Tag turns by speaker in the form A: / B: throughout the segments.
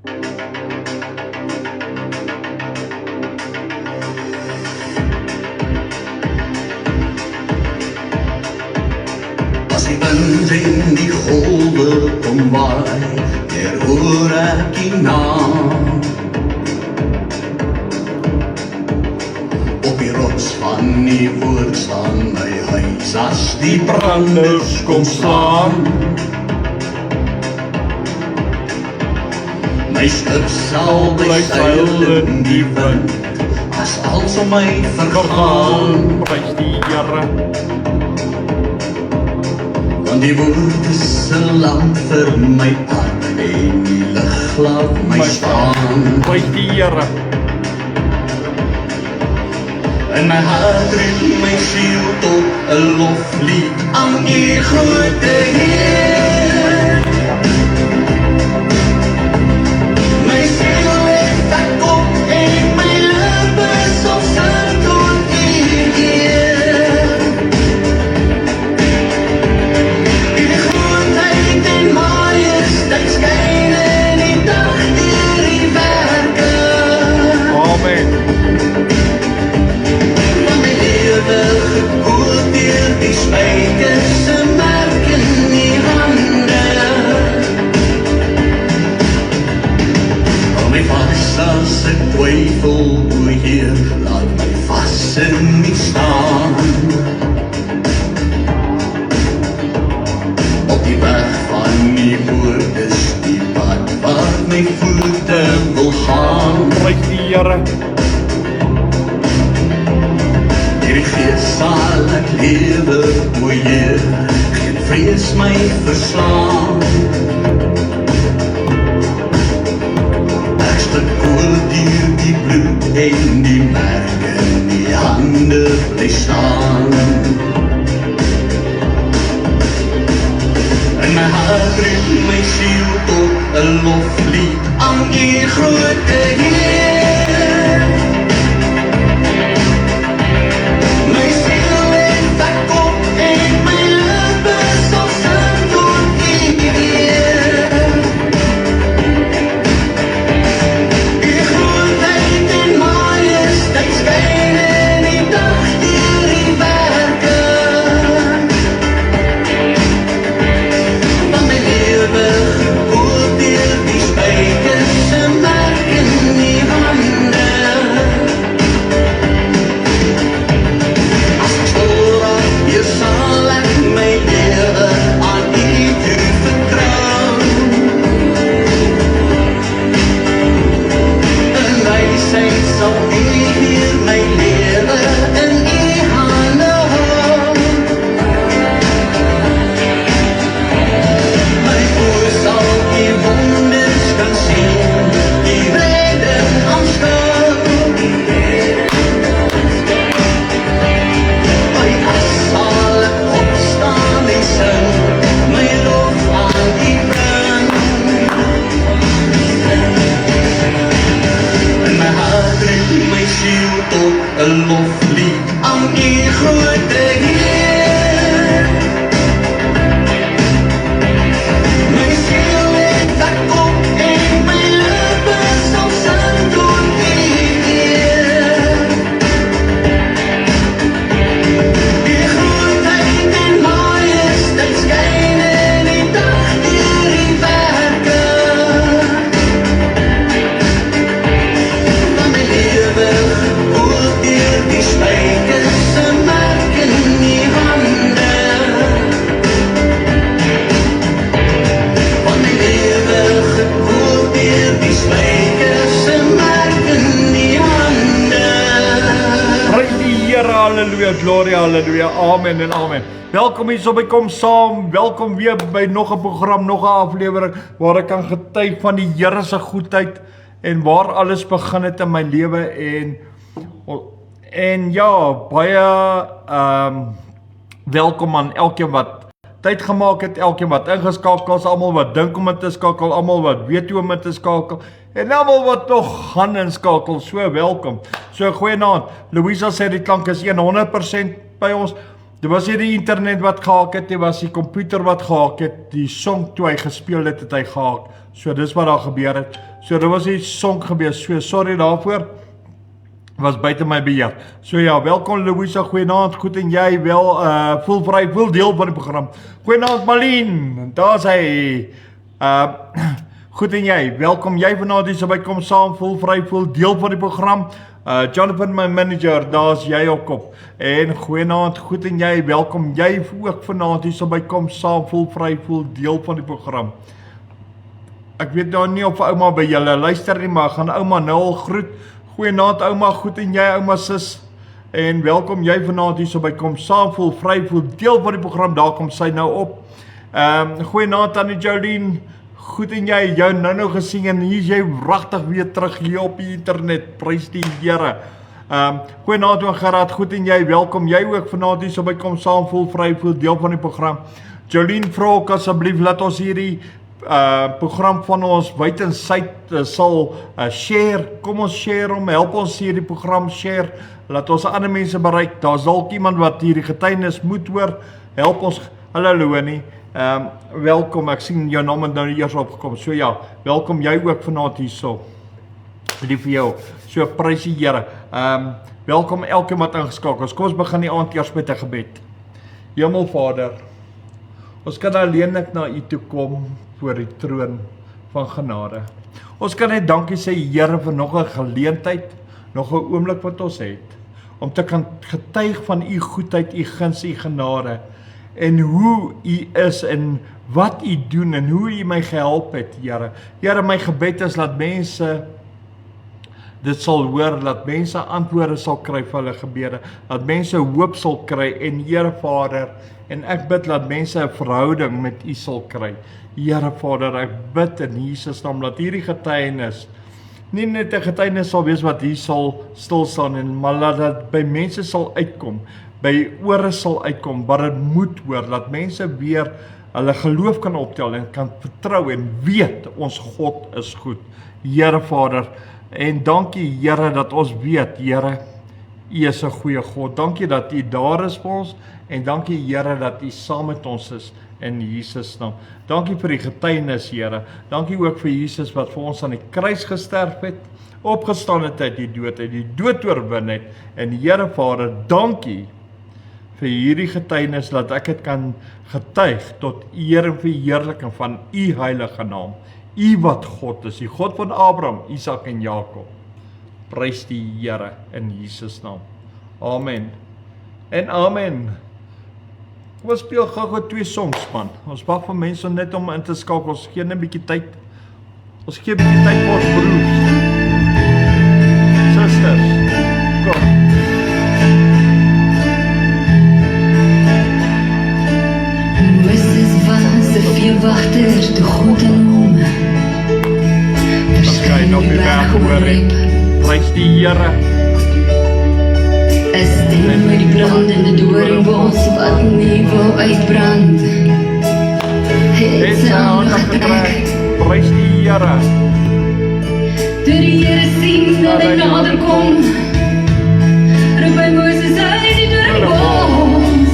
A: As die wind en die golwe kom waai, hoor ek die naam. Op die rots van die woord staan my huis, as die branders kom slaan. My skip sal bly seil in die wind, as alles om my vergaan.
B: Prys die Here.
A: Want die woord is 'n lamp vir my pad, en die lig laat my staan.
B: Prys die Here.
A: En my hart roep my siel tot 'n loflied aan die grote Heer. My siel het ek op en my lippe sal sing tot die Heer. Die grootheid en majesteit skyn in die dag deur die werke.
B: Amen.
A: Gekoeld deur die spykers se merk in die hande. Hou my vas as ek twyfel, o Heer, laat my vas in U staan. Op die weg van die woord is die pad waar my voete wil gaan.
B: Prys die Here.
A: Die gees sal ek lewe, o Heer, geen vrees my verslaan. Ek gekoeld deur die bloed en die merk in die hande bly staan. En my hart roep my siel tot 'n loflied aan die grote Heer.
B: Halleluja, gloria, halleluja, amen en amen. Welkom hier so by Kom Saam, welkom weer by nog 'n program, nog 'n aflewering waar ek kan getuig van die Here se goedheid en waar alles begin het in my lewe en ja, baie welkom aan elkeen wat tyd gemaak het, elkeen wat ingeskakel is, almal wat dink om dit te skakel, almal wat weet hoe om dit te skakel en almal wat nog gaan inskakel, so welkom. So goeienaand. Louisa sê die klank is 100% by ons. Dit was nie die internet wat gehaak het, dit was die komputer wat gehaak het, die song toe hy gespeel het, het hy gehaak. So dis wat daar gebeur het. So dit was iets sonk gewees, so sorry daarvoor. Was buite my beheer. So ja, welkom Louisa, goeienaand, goed en jy wel, voel vry, voel deel van die program. Goeienaand Malien, daar is hy. Goed en jy, welkom jy vanaand hier so by kom saam, voel vry, voel deel van die program. Jonathan, my manager, daar is jy ook op. En goeienaand, goed en jy, welkom jy ook vanaand hier so by kom saam, voel vry, voel deel van die program. Ek weet nou nie of ouma by julle luister nie, maar gaan ouma nou al groet. Goeienaand ouma, goed en jy ouma sis. En welkom jy vanaand hier so by kom saam, voel vry, voel deel van die program, daar kom sy nou op. Goeienaand aan die Jolien, goed en jy, jou nou gesien en hier is jy wragtig weer terug hier op die internet, prys die Here. Goeienaand oom Gerard, goed en jy, welkom jy ook vanaand hier so by kom saam, voel vry, voel deel van die program. Jolien, vra ook asseblief, laat ons hierdie program van ons wyd en suid sal share, kom ons share hom, help ons hierdie program share, laat ons ander mense bereik, daar is dalk iemand wat hierdie getuienis moet hoor, help ons, hallo Louanie, welkom, ek sien jou naam nou eers opgekom, so ja, welkom jy ook vanaand hierso, lief vir jou, so prys die Here, welkom elke wat ingeskakel is, kom ons begin die aand eers met 'n gebed. Hemelvader, ons kan alleenlik na U toe kom voor die troon van genade. Ons kan net dankie sê Here vir nog 'n geleentheid, nog 'n oomblik wat ons het, om te kan getuig van U goedheid, U guns, U genade, en hoe U is en wat U doen en hoe U my gehelp het, Here. Here, my gebed is dat mense dit sal hoor, dat mense antwoorde sal kry vir hulle gebede, dat mense hoop sal kry en Here Vader, en ek bid dat mense 'n verhouding met U sal kry. Here Vader, ek bid in Jesus naam dat hierdie getuienis nie net 'n getuienis sal wees wat hier sal stil staan en maar dat dit by mense sal uitkom, by ore sal uitkom, wat dit moet hoor, dat mense weer hulle geloof kan optel en kan vertrou en weet ons God is goed. Here Vader, en dankie Here dat ons weet, Here, U is 'n goeie God. Dankie dat U daar is vir ons en dankie Here dat U saam met ons is in Jesus naam. Dankie vir die getuienis, Here. Dankie ook vir Jesus wat vir ons aan die kruis gesterf het, opgestaan het uit die dood oorwin het. En Here Vader, dankie vir hierdie getuienis dat ek dit kan getuig tot eer en verheerliking van U heilige naam. U wat God is, die God van Abraham, Isak en Jakob. Prys die Here in Jesus naam. Amen. En amen. Ons speel gou 2 songs man. Ons wag vir mense net om in te skakel. Ons gee net 'n bietjie tyd. Ons gee 'n bietjie tyd vir ons broers. Susters. Kom.
C: Moises was 'n veewagter, te goed en hom.
B: Verskyn op die berg hoor. Prys die Here.
C: 'n stem met die brandende doringbos wat nie wou uitbrand. Het sy aandag getrek,
B: Prys die Here.
C: toe die Here sien dat hy nader kom, roep hy Moses uit die doringbos.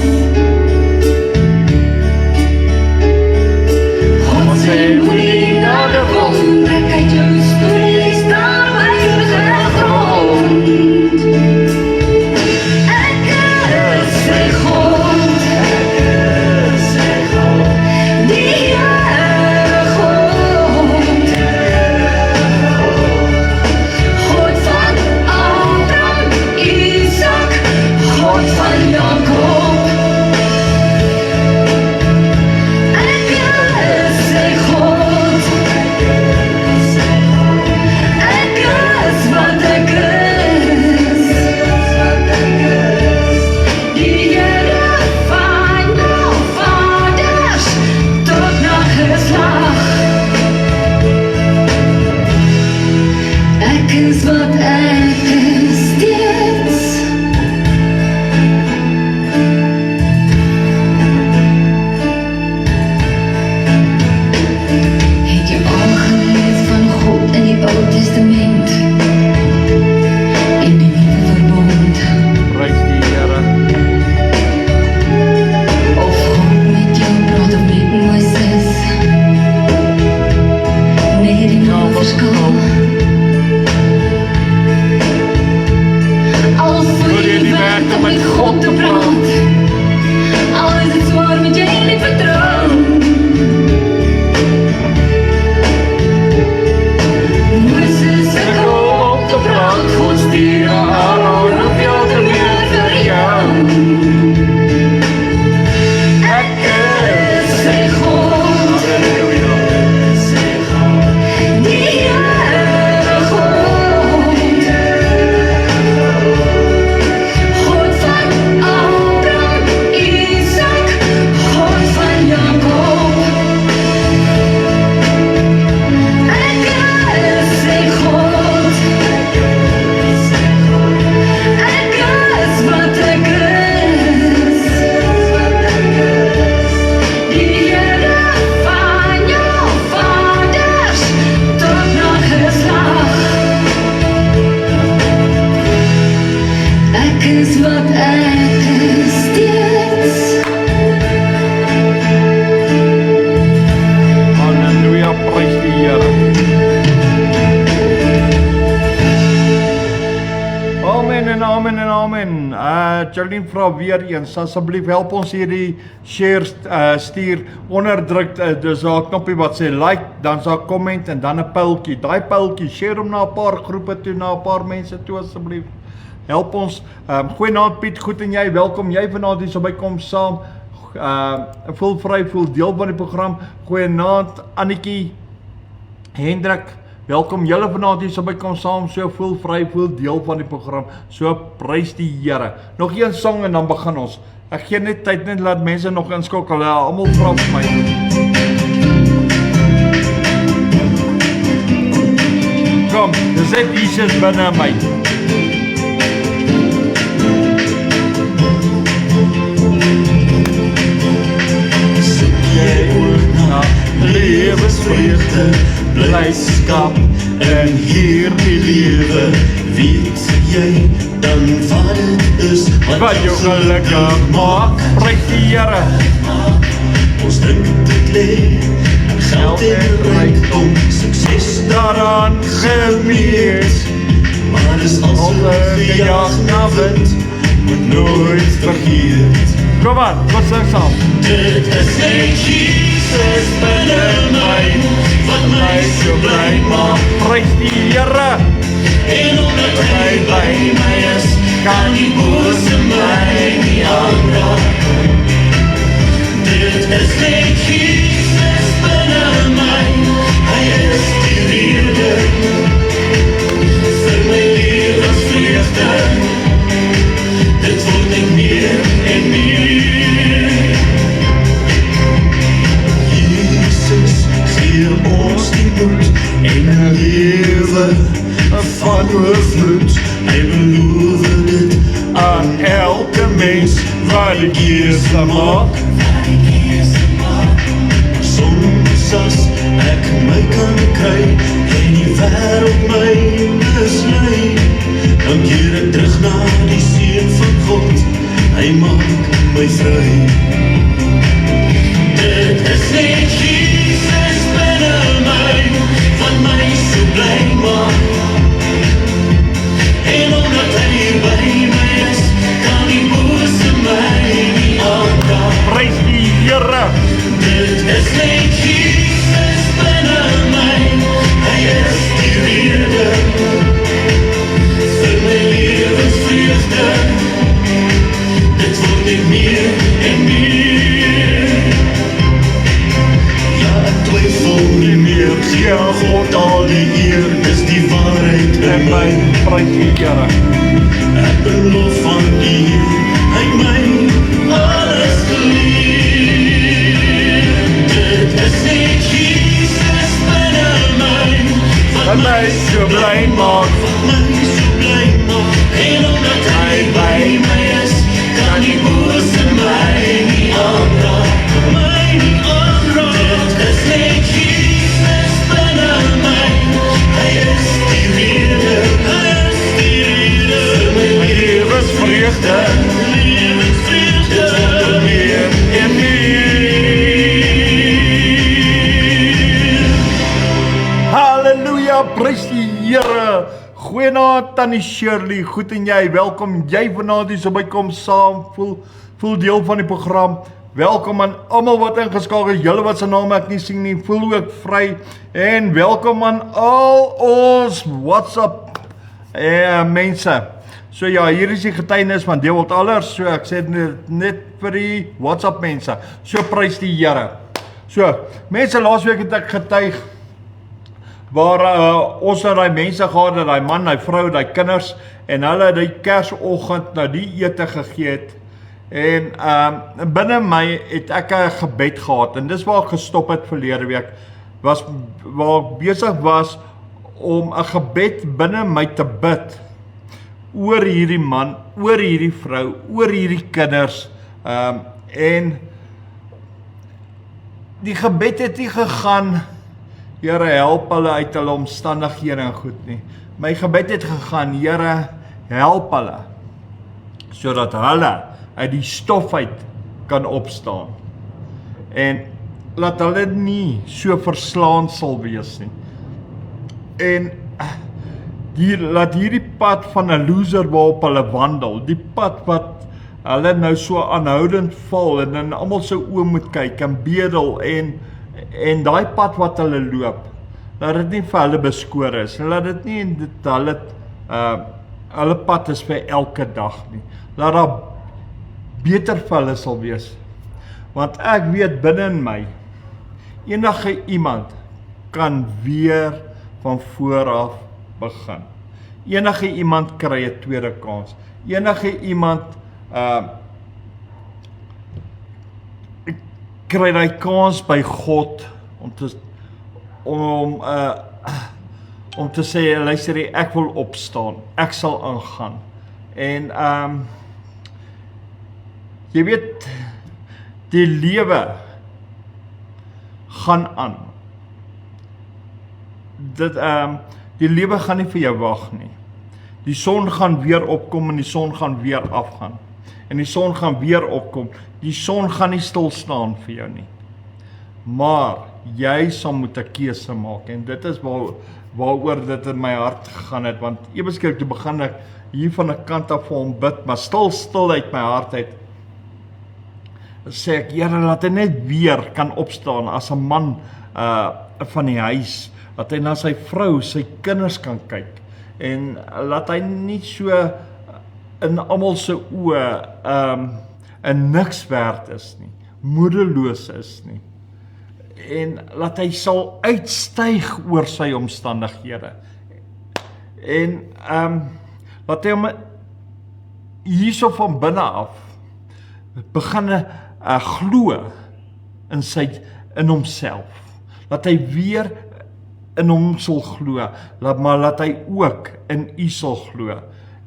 C: God sê, moenie nader kom, trek uit jou stoel, staan op heilige grond. God van Jacob.
B: Jolien vra weer eens, asseblief help ons hierdie share stuur, onderdruk, dis daar 'n knoppie wat sê like, dan is daar comment en dan 'n pyltjie, daai pyltjie, share hom na 'n paar groepe toe, na 'n paar mense toe asseblief, help ons, goeienaand Piet, goed en jy, welkom, jy vanaand hier so bykom saam, voel vry, voel deel van die program, goeienaand Annetjie, Hendrik, welkom julle vanaand hier so bykom saam, so voel vry, voel deel van die program, so prys die Here. Nog een song en dan begin ons. Ek gee net tyd, net laat mense nog inskakel, almal vra vir my. Kom, dis net Jesus binne my.
A: Lewensvreugde, blydskap en hierdie lewe, weet jy dan wat dit is
B: Wat jou gelukkig maak, prys die Here.
A: Ons drink dit leeg, en geld en rykdom, sukses
B: Daaraan gemeet,
A: maar dis als een gejaag na wind, moet nooit vergeet.
B: kom aan, wat sing saam?
A: Dit is net Jesus binne my, wat my so bly maak.
B: Prys die Here.
A: En omdat hy by my is, kan die bose my nie aanraak. Dit is net Jesus binne my, hy is die rede vir my lewensvreugde. Dit word net meer en meer. Jesus gee ons die moed en 'n lewe van oorvloed. Hy beloof dit
B: Aan elke mens wat die keuse maak.
A: Soms as ek my kan kry en die wêreld my mislei, dan keer ek terug na die seun van God, hy maak my vry. Dit is net Jesus binne my, wat my so bly maak. En omdat hy by my is, kan die bose my nie aanraak.
B: Prys die Here.
A: Dit is net Jesus binne my, hy is die rede vir my lewensvreugde. Dit word net meer en meer. Ja, ek twyfel nie meer, gee God al die eer, dis die waarheid in my.
B: Prys die Here.
A: Ek beloof van die Heer, hy my alles geleer. Dit is net Jesus binne my,
B: Wat my so bly maak.
A: wat my so bly maak. En omdat hy by my is, kan die bose my nie aanraak. My nie aanraak. Dit is net Jesus binne my, hy is die rede, hy is die rede vir my
B: Lewensvreugde.
A: lewensvreugde. Dit word meer en meer.
B: Halleluja, prys die Here. Goeienaand Tannie Shirley, goed en jy, welkom jy vanaand hier so bykom saam, voel deel van die program. Welkom aan almal wat ingeskakel is, julle wat se name ek nie sien nie, voel ook vry. En welkom aan al ons WhatsApp mense. So ja, hier is die getuienis van Dewald Allers, so ek sê net vir die WhatsApp mense. So prys die Here. So, mense, laasweek het ek getuig waar ons nou die mense gehad het, die man, die vrou, die kinders, en hulle die Kersoggend nou die ete gegee het. En binne my het ek 'n gebed gehad, en dis waar ek gestop het verlede week, waar ek besig was om 'n gebed binne my te bid, oor hierdie man, oor hierdie vrou, oor hierdie kinders, en die gebed het nie gegaan, Here help hulle uit hulle omstandighede en goed nie. My gebed het gegaan, Here help hulle, sodat hulle uit die stof uit kan opstaan. En laat hulle nie so verslaan sal wees nie. En laat hierdie pad van 'n loser waarop hulle wandel, die pad wat hulle nou so aanhoudend val en dan almal se oë moet kyk en bedel en daai pad wat hulle loop, dat dit nie vir hulle beskoor is, laat dit nie in dit hulle pad is vir elke dag nie, laat daar beter vir hulle sal wees, want ek weet binne in my, enige iemand kan weer van voor af begin. Enige iemand kry 'n tweede kans. Enige iemand kry daai kans by God om te sê, luister, ek wil opstaan, ek sal aangaan. En jy weet, die lewe gaan aan. Die lewe gaan nie vir jou wag nie. Die son gaan weer opkom en die son gaan weer afgaan. En die son gaan weer opkom. Die son gaan nie stil staan vir jou nie. Maar jy sal moet 'n keuse maak en dit is waaroor dit in my hart gegaan het, want ewe skielik toe begin ek hier van 'n kant af vir hom bid, maar stil uit my hart uit sê ek, Here, laat hy net weer kan opstaan as 'n man van die huis, dat hy na sy vrou, sy kinders kan kyk en laat hy nie so in almal se oë 'n niks werd is nie, moedeloos is nie. En laat hy sal uitstyg oor sy omstandighede. En laat hy hom hierso van binne af begin glo in homself. Laat hy weer in hom sal glo, maar laat hy ook in U sal glo.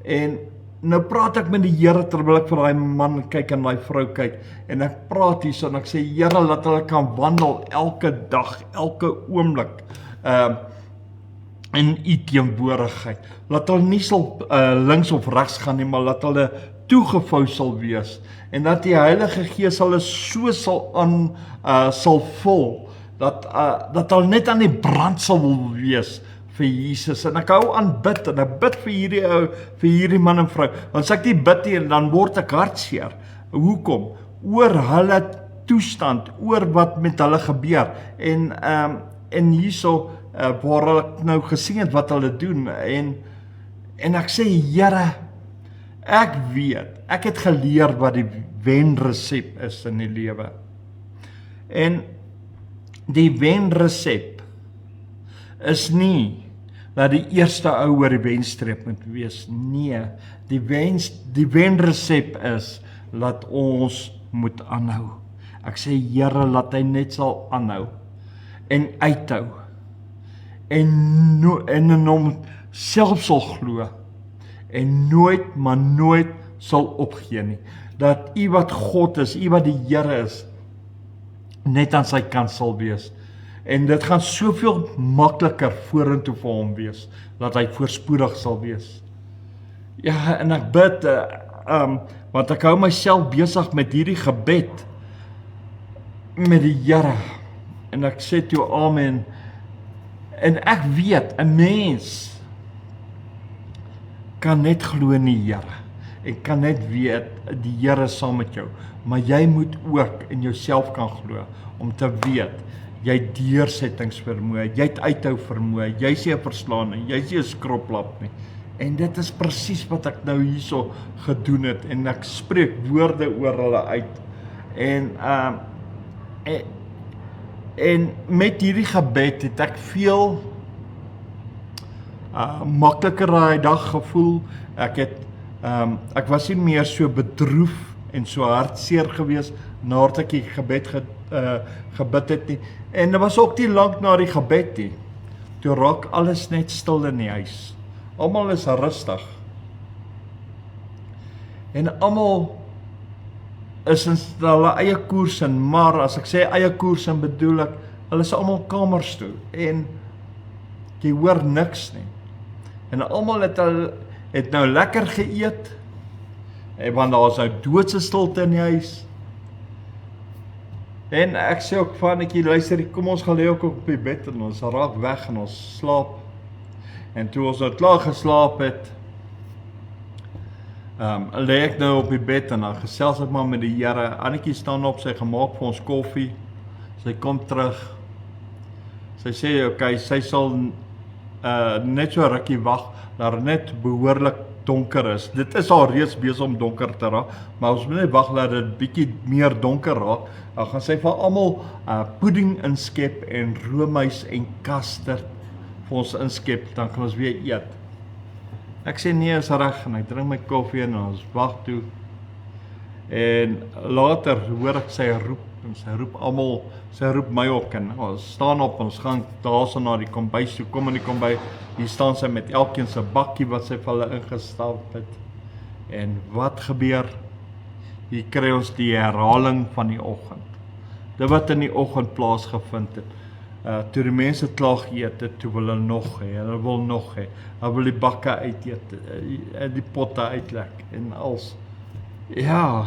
B: En nou praat ek met die Here terwyl ek vir daai man kyk en daai vrou kyk en ek praat hierso en ek sê, Here, laat hulle kan wandel elke dag, elke oomblik in U teenwoordigheid. Laat hulle nie sal links of regs gaan nie, maar laat hulle toegevou sal wees en dat die Heilige Gees hulle so sal vul dat hulle net aan die brand sal wil wees vir Jesus. En ek hou aan bid en ek bid vir hierdie man en vrou. Want as ek die bid nie, dan word ek hartseer. Hoekom? Oor hulle toestand, oor wat met hulle gebeur. En hierso waar ek nou gesien het wat hulle doen en ek sê, Here, ek weet, ek het geleer wat die wenresep is in die lewe. En die wenresep is nie dat die eerste ou oor die wenstreep moet wees. Nee, die wenresep is dat ons moet aanhou. Ek sê, Here, laat hy net sal aanhou en uithou en in hom self sal glo en nooit, maar nooit sal opgee nie. Dat U wat God is, U wat die Here is, net aan sy kant sal wees. En dit gaan soveel makliker vorentoe vir hom wees, dat hy voorspoedig sal wees. Ja, en ek bid, want ek hou myself besig met hierdie gebed, met die Here, en ek sê toe amen, en ek weet, 'n mens kan net glo in die Here, en kan net weet, die Here is saam met jou, maar jy moet ook in jouself kan glo, om te weet, jy het deursettingsvermoë, jy het uithou vermoë, jy is nie 'n verslaande, jy is nie 'n skroplap nie. En dit is presies wat ek nou hierso gedoen het, en ek spreek woorde oor hulle uit. En met hierdie gebed het ek veel makliker daai dag gevoel. Ek was nie meer so bedroef en so hartseer gewees nadat ek die gebed gebid het nie. En dit was ook nie lank na die gebed nie. Toe raak alles net stil in die huis. Almal is rustig. En almal is in hulle eie koers in, maar as ek sê eie koers in bedoel ek, hulle is almal kamers toe en jy hoor niks nie. En almal het nou lekker geëet, want daar is nou doodse stilte in die huis. En ek sê ook van ek luister, kom ons gaan lê ook op die bed en ons raak weg en ons slaap. En toe ons nou klaar geslaap het, Lê ek nou op die bed en dan gesels ek maar met die Here. Annetjie staan op, sy gemaak vir ons koffie. Sy kom terug. Sy sê, okay, sy sal net so rukkie wag, dat net behoorlik donker is. Dit is al reeds besig om donker te raak, maar ons moet net wag dat dit bietjie meer donker raak. Dan gaan sy vir almal pudding inskep en roomys en kasterd vir ons inskep, dan kan ons weer eet. Ek sê nee, is reg, en ek drink my koffie en ons wag toe. En later hoor ek sy roep, en sy roep almal, sy roep my ook, en ons staan op, ons gaan daarso na die kombuis toe, kom in die kombuis, hier staan sy met elkeen sy bakkie wat sy vir hulle ingestap het. En wat gebeur? Hier kry ons die herhaling van die oggend. Dit wat in die oggend plaasgevind het. Toe die mense klaar geëet het, toe wil hulle nog hê, hulle wil nog hê. Hulle wil die bakke uiteet, die potte uitlek en als. Ja,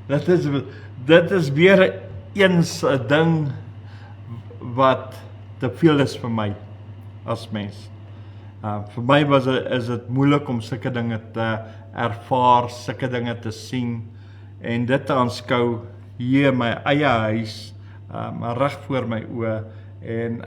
B: dit is weer eens 'n ding wat te veel is vir my as mens. Vir my is dit moeilik om sulke dinge te ervaar, sulke dinge te sien en dit te aanskou hier in my eie huis, reg voor my oë en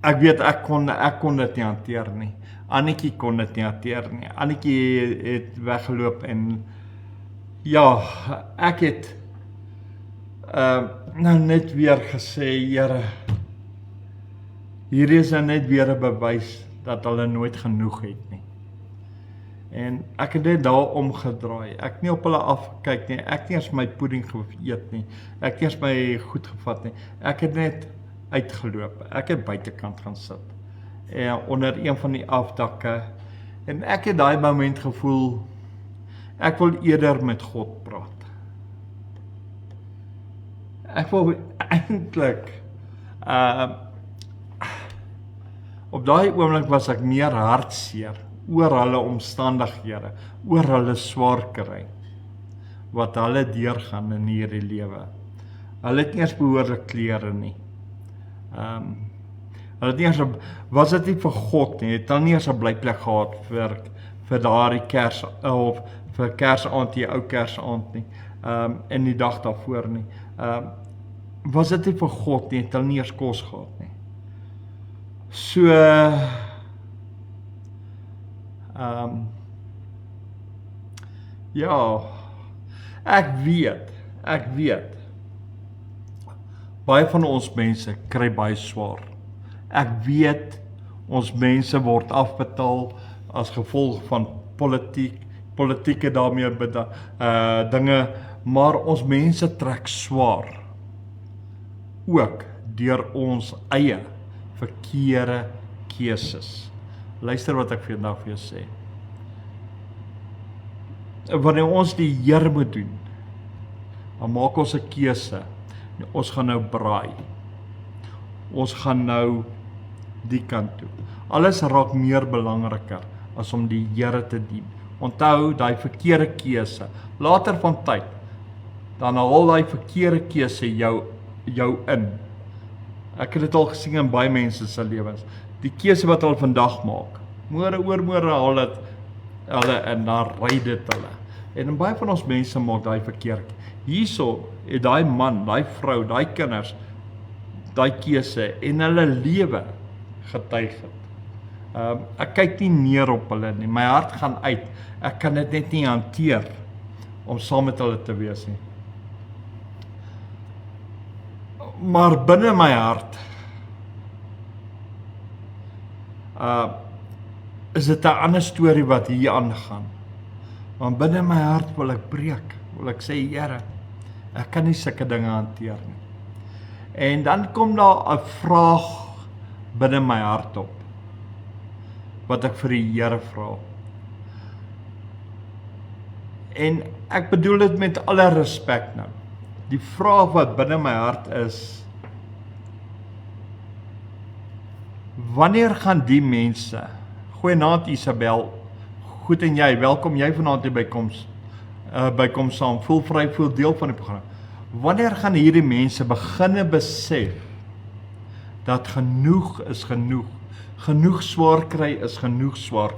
B: ek weet ek kon dit nie hanteer nie. Annetjie kon dit nie hanteer nie. Annetjie het weggeloop en ja, ek het nou net weer gesê, Here, hier is net weer 'n bewys dat hulle nooit genoeg het nie. En ek het net daar omgedraai. Ek nie op hulle afgekyk nie. Ek het nie eens my pudding geëet nie. Ek het nie eens my goed gevat nie. Ek het net uitgeloop. Ek het buitekant gaan sit. Onder een van die afdakke. En ek het daai moment gevoel, ek wil eerder met God praat. Ek wil eintlik op daai oomblik was ek meer hartseer oor hulle omstandighede, oor hulle swaar kry wat hulle deurgaan in hierdie lewe. Hulle het nie eens behoorlik klere nie. Hulle het nie eens, was dit nie vir God nie, het hulle nie eens 'n blyplek gehad vir daardie Kers of vir Kersaand, die ou Kersaand nie, en die dag daarvoor nie. Was dit nie vir God nie, het hulle nie eens kos gehad nie. So ja, ek weet, baie van ons mense kry baie swaar. Ek weet, ons mense word afbetaal as gevolg van politieke daarmee dinge, maar ons mense trek swaar. Ook deur ons eie verkeerde keuses. Luister wat ek vandag vir jou sê. Wanneer ons die Here moet doen, dan maak ons 'n keuse. Ons gaan nou braai. Ons gaan nou die kant toe. Alles raak meer belangriker as om die Here te dien. Onthou daai verkeerde keuse. Later van tyd, dan haal daai verkeerde keuse jou in. Ek het dit al gesien in baie mense se lewens. Die keuse wat hulle vandag maak, môre oormôre haal dit hulle en dan ry dit hulle. En baie van ons mense maak daai verkeerd. Hierso het daai man, daai vrou, daai kinders, daai keuse en hulle lewe getuig het. Ek kyk nie neer op hulle nie, my hart gaan uit. Ek kan dit net nie hanteer om saam met hulle te wees nie. Maar binne my hart is dit 'n ander storie wat hier aangaan. Want binne my hart wil ek breek, wil ek sê, Here, ek kan nie sulke dinge hanteer nie. En dan kom daar 'n vraag binne my hart op, wat ek vir die Here vra. En ek bedoel dit met alle respek nou. Die vraag wat binne my hart is, wanneer gaan die mense, goeienaand Isabel, goed en jy, welkom jy vanaand hier by Kom Saam, voel vry, voel deel van die program. Wanneer gaan hierdie mense beginne besef dat genoeg is genoeg. Genoeg swaar kry is genoeg swaar.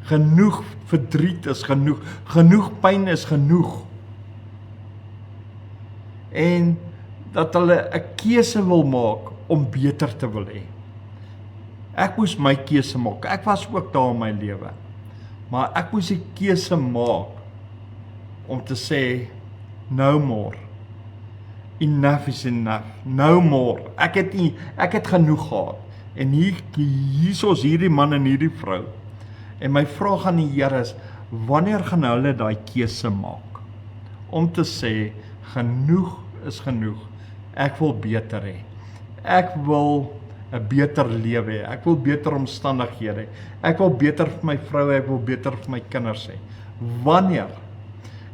B: Genoeg verdriet is genoeg. Genoeg pyn is genoeg. En dat hulle 'n keuse wil maak om beter te wil hê. Ek moes my keuse maak. Ek was ook daar in my lewe. Maar ek moes die keuse maak om te sê, no more. Enough is enough. No more. Ek het genoeg gehad. En hier is hierdie man en hierdie vrou. En my vraag aan die Here is, wanneer gaan hulle daai keuse maak? Om te sê, genoeg is genoeg. Ek wil beter hê. Ek wil 'n beter lewe hê. Ek wil beter omstandighede hê. Ek wil beter vir my vrou hê, ek wil beter vir my kinders hê. Wanneer?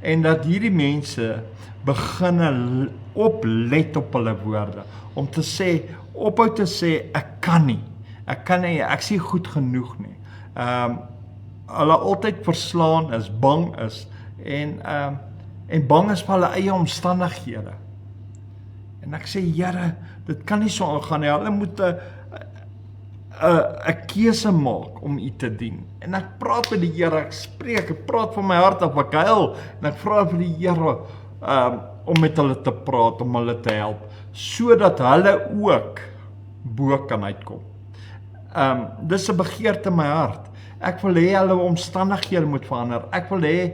B: En dat hierdie mense begin oplet op hulle woorde, om te sê, ophou te sê, ek kan nie, ek sê goed genoeg nie. Hulle altyd verslaan is, bang is, en bang is vir hulle eie omstandighede. En ek sê, Here, dit kan nie so aangaan nie, hulle moet 'n keuse maak om U te dien. En ek praat met die Here, ek praat van my hart af, ek huil, en ek vra vir die Here, om met hulle te praat, om hulle te help, sodat hulle ook bo kan uitkom. Dis 'n begeerte in my hart. Ek wil hê hulle omstandighede moet verander. Ek wil hê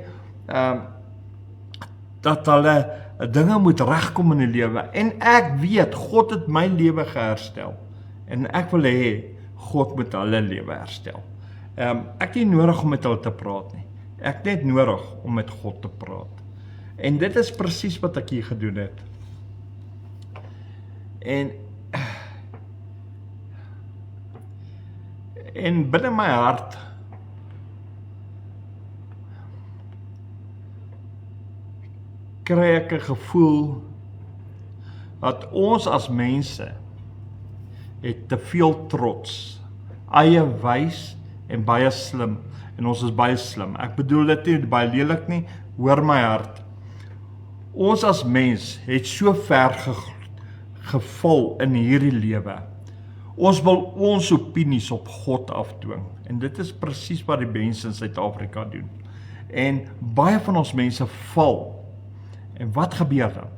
B: dat hulle dinge moet regkom in die lewe. En ek weet, God het my lewe geherstel. En ek wil hê, God moet hulle lewe herstel. Ek het nie nodig om met hulle te praat nie. Ek het net nodig om met God te praat. En dit is presies wat ek hier gedoen het. En binne my hart kry ek 'n gevoel dat ons as mense het te veel trots, eie wys en baie slim, en ons is baie slim. Ek bedoel dit nie baie lelik nie, hoor my hart. Ons as mens het so ver geval in hierdie lewe. Ons wil ons opinies op God afdwing, en dit is presies wat die mense in Suid-Afrika doen. En baie van ons mense val. En wat gebeur dan?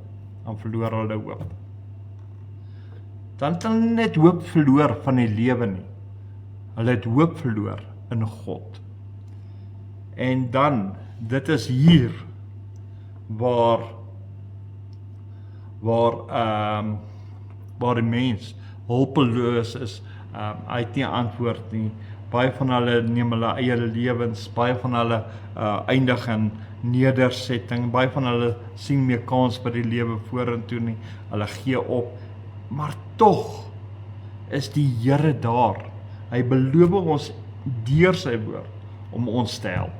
B: Dan verloor hulle hoop. Dan het hulle net hoop verloor van die lewe nie. Hulle het hoop verloor in God. En dan, dit is hier waar die mens hulpeloos is, hy het nie antwoord nie. Baie van hulle neem hulle eie lewens, baie van hulle eindig in nedersetting, baie van hulle sien meer kans by die lewe vorentoe nie, hulle gee op, maar tog is die Here daar. Hy beloof ons deur sy woord om ons te help.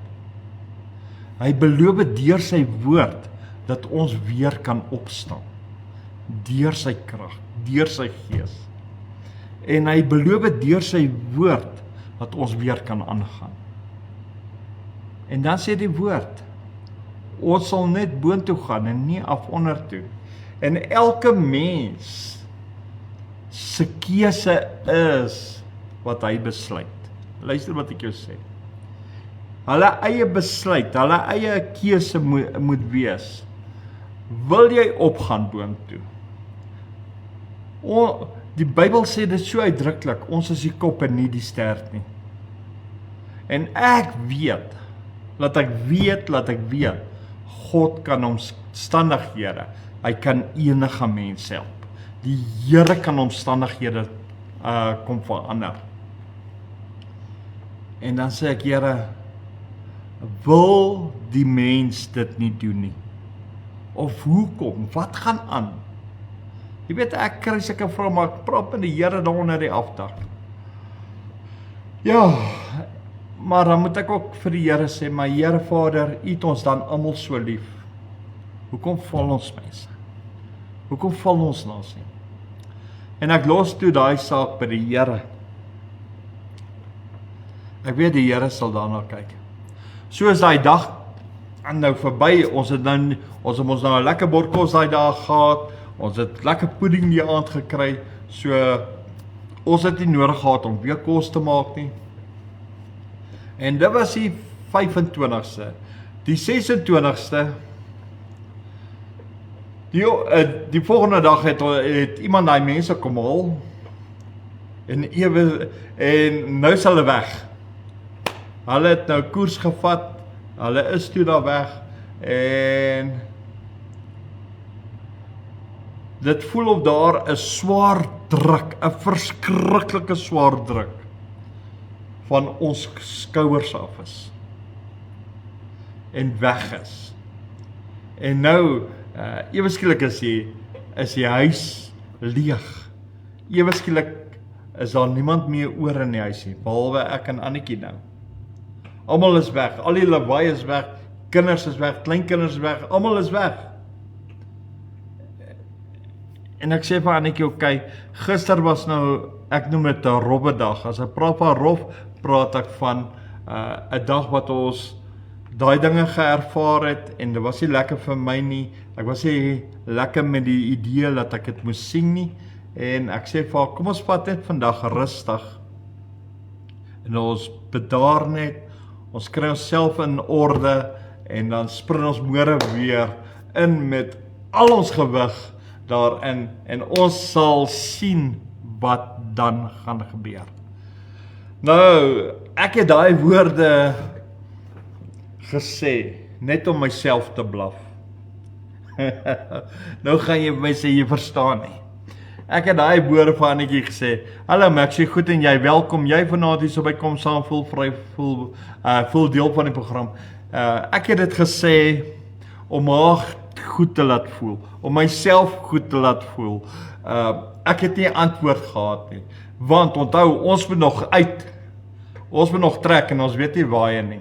B: Hy beloof deur sy woord dat ons weer kan opstaan, deur sy krag, deur sy gees. En hy beloof deur sy woord dat ons weer kan aangaan. En dan sê die woord, ons sal net boontoe gaan en nie af onder toe. En elke mens se keuse is wat hy besluit. Luister wat ek jou sê. Hulle eie besluit, hulle eie keuse moet wees. Wil jy opgaan boontoe? Die Bybel sê dit so uitdruklik, ons is die kop en nie die stert nie. En ek weet, laat ek weet, God kan omstandighede, hy kan enige mens help. Die Here kan omstandighede kom verander. En dan sê ek, Here, wil die mens dit nie doen nie? Of hoekom? Wat gaan aan? Jy weet, ek kry seker vrae, maar ek praat met die Here daar onder die afdak. Ja, maar dan moet ek ook vir die Here sê, maar Here Vader, U het ons dan almal so lief. Hoekom val ons mense? Hoekom val ons nasie? En ek los toe daai saak by die Here. Ek weet die Here sal daarna kyk. Soos daai dag nou verby, ons het ons 'n lekker bord kos daai dag gehad, ons het lekker pudding die aand gekry, so ons het nie nodig gehad om weer kos te maak nie. En dit was die 25ste. Die 26ste, die volgende dag het iemand daai mense kom haal, en nou is hulle weg. Hulle het nou koers gevat, hulle is toe daar weg, en dit voel of daar 'n swaar druk, 'n verskriklike swaar druk van ons skouers af is. En weg is. En nou, ewe skielik is die huis leeg. Ewe skielik is daar niemand meer oor in die huis nie, behalwe ek en Annetjie nou. Almal is weg, al die lawaai is weg, kinders is weg, kleinkinders is weg, almal is weg. En ek sê vir Annetjie, okay, gister was nou, ek noem dit 'n rowwe dag. As ek praat van rof, praat ek van 'n dag wat ons daai dinge geervaar het, en dit was nie lekker vir my nie. Ek was nie lekker met die idee dat ek dit moes sien nie, en ek sê vir haar, kom ons vat net vandag rustig, en ons bedaar net, ons kry onsself in orde, en dan spring ons môre weer in met al ons gewig daarin, en ons sal sien wat dan gaan gebeur. Nou, ek het daai woorde gesê, net om myself te blaf. Nou gaan jy my sê, jy verstaan nie. Ek het daai woorde vir Annetjie gesê, hallo Maxie, goed en jy, welkom, jy vanaand hier so by Kom Saam, voel deel van die program. Ek het dit gesê, om haar goed te laat voel, om myself goed te laat voel. Ek het nie antwoord gehad nie, want onthou, ons moet nog uit, ons moet nog trek, en ons weet nie waarheen nie.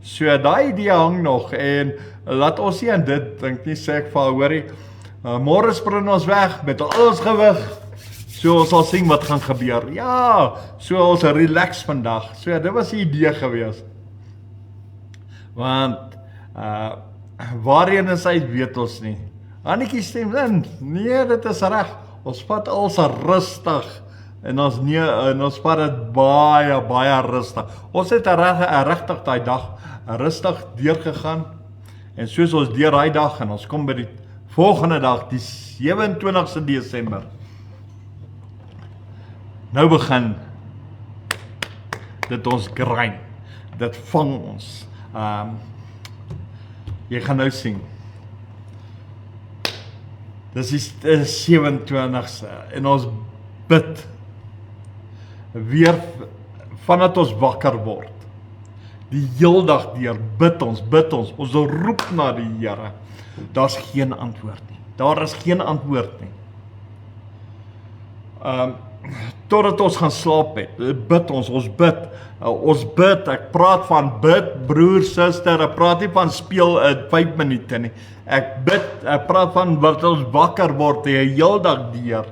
B: So daai idee hang nog, en laat ons nie aan dit dink nie, sê ek vir haar, hoorie, môre spring ons weg, met al ons gewig, so ons sal sien wat gaan gebeur. Ja, so ons relax vandag, so dit was die idee gewees. Want, waarheen is hy, weet ons nie. Annetjie stem in, nee, dit is reg, ons vat alles rustig, en ons vat dit baie rustig. Ons het regtig daai dag rustig deurgegaan, en soos ons deur daai dag, en ons kom by die volgende dag, die 27ste Desember, nou begin dit ons grind, dit vang ons. Jy gaan nou sien. Dis die 27ste, en ons bid, weer, vandat ons wakker word, die heel dag deur, bid ons roep na die Here, daar's geen antwoord nie, daar is geen antwoord nie. Totdat ons gaan slaap het, bid ons bid, ek praat van bid, broer, suster, ek praat nie van speel 5 minute nie, ek praat van wat ons wakker word, die heel dag deur,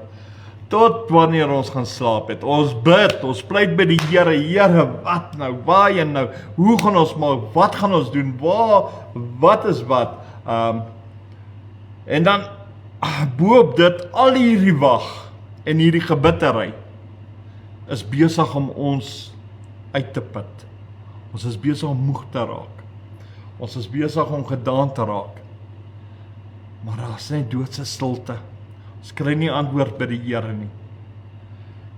B: tot wanneer ons gaan slaap het, ons bid, ons pleit by die Here, Here, wat nou, waarheen nou, hoe gaan ons maak, wat gaan ons doen, wat is wat, en dan, boop dit, al hierdie wag, en hierdie gebittery, is besig om ons uit te put. Ons is besig om moeg te raak. Ons is besig om gedaan te raak. Maar daar is net doodse stilte. Ons kry nie antwoord by die Here nie.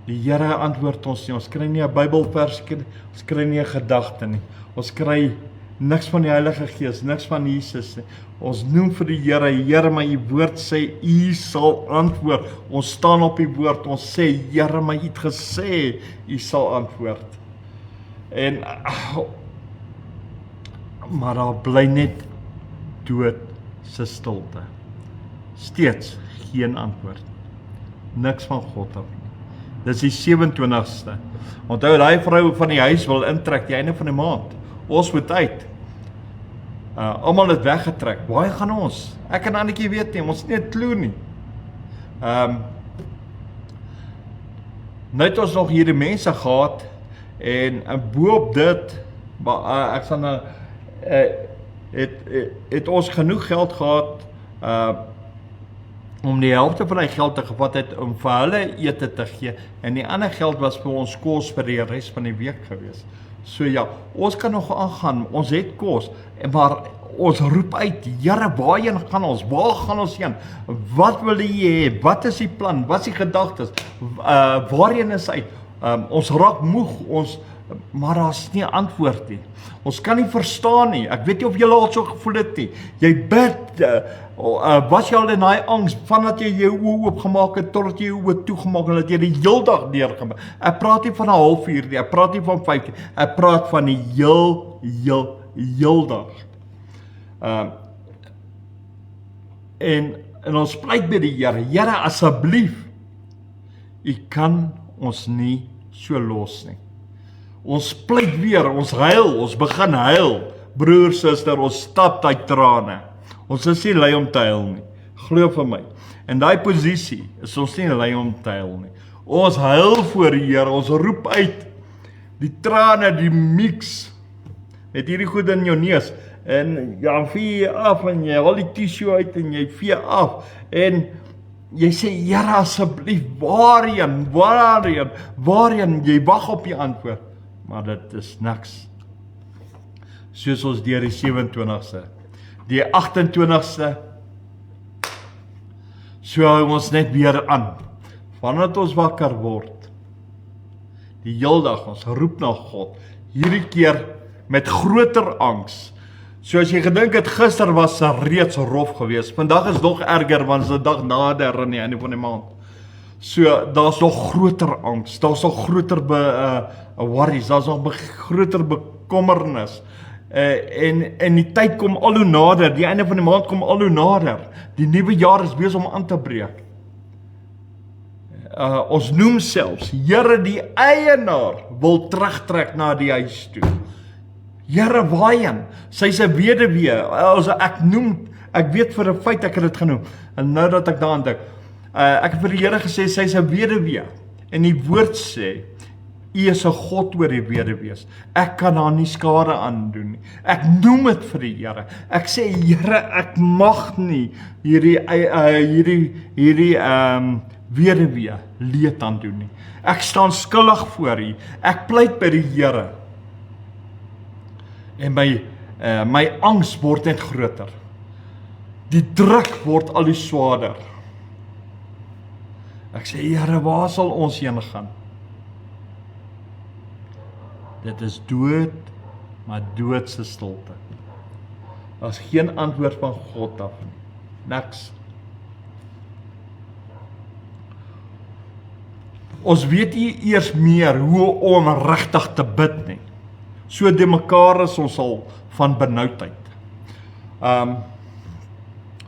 B: Die Here antwoord ons nie. Ons kry nie 'n Bybelvers nie. Ons kry nie 'n gedagte nie. Ons kry niks van die Heilige Gees, niks van Jesus nie. Ons noem vir die Here, Here, maar u woord sê, u sal antwoord. Ons staan op die woord, ons sê, Here, maar u het gesê, u sal antwoord. En, maar daar bly net dood se stilte. Steeds geen antwoord. Niks van God af. Dis die 27ste. Onthou, daai vrou van die huis wil intrek die einde van die maand. Ons moet uit. Almal het weggetrek. Waar gaan ons? Ek en Annetjie weet nie, ons nie 'n klou nie. Nou het ons nog hierdie mense gehad, en boop dit, ek sal nou, het ons genoeg geld gehad, om die helfte van die geld te gevat het om vir hulle ete te gee en die ander geld was vir ons kos vir die res van die week gewees. So ja, ons kan nog aangaan, ons het kos, maar ons roep uit, Here, waarheen gaan ons? Waar gaan ons heen? Wat wil U hê? Wat is die plan? Wat is die gedagtes? Waarheen is uit? Ons raak moeg, maar daar's nie antwoord nie. Ons kan nie verstaan nie. Ek weet nie of julle al so gevoel het nie. Jy bid, was jy al in daai angs, vandat jy jou oë oopgemaak het, totdat jy jou oë toegemaak het, dat jy die heel dag deurgemaak. Ek praat nie van 'n halfuur nie, ek praat nie van 5 nie, ek praat van die heel dag. En ons pleit by die Here, Here asseblief, U kan ons nie so los nie. Ons pleit weer, ons huil, ons begin huil. Broer, suster, ons stap daai trane. Ons is nie lui om te huil nie. Glo vir my. In daai posisie is ons nie lui om te huil nie. Ons huil voor die Here, ons roep uit. Die trane, die mix. Het hierdie goed in jou neus. En jy vee jy af en jy haal die tissue uit en jy vee af. En jy sê, Here asseblief, waarheen, jy wag op die antwoord. Maar dit is niks. Soos ons deur die 27ste, die 28ste, so hou ons net weer aan. Wanneer ons wakker word, die heel dag, ons roep na God, hierdie keer met groter angs. So as jy gedink het, gister was reeds rof geweest, vandag is nog erger, want dit is 'n dag nader aan die einde van die maand. So, daar's nog groter angs, daar's nog groter worries, daar's nog groter bekommernis. En die tyd kom al hoe nader, die einde van die maand kom al hoe nader. Die nuwe jaar is besig om aan te breek. Ons noem selfs, Here die eienaar wil terugtrek na die huis toe. Here, waarheen? Sy's 'n weduwee. Ek weet vir 'n feit ek het dit genoem. En nou dat ek daaraan dink, ek het vir die Here gesê, sy's 'n weduwee. En die woord sê, U is 'n God oor die weduwees. Ek kan haar nie skade aandoen nie. Ek noem dit vir die Here. Ek sê, Here, ek mag nie hierdie weduwee leed aandoen nie. Ek staan skuldig voor U. Ek pleit by die Here. En my angs word net groter. Die druk word al hoe swaarder. Ek sê, Here, waar sal ons heen gaan? Dit is dood, maar doodse stilte. Daar's geen antwoord van God af nie. Niks. Ons weet nie eers meer hoe om regtig te bid nie. So de mekaar is ons al van benoudheid.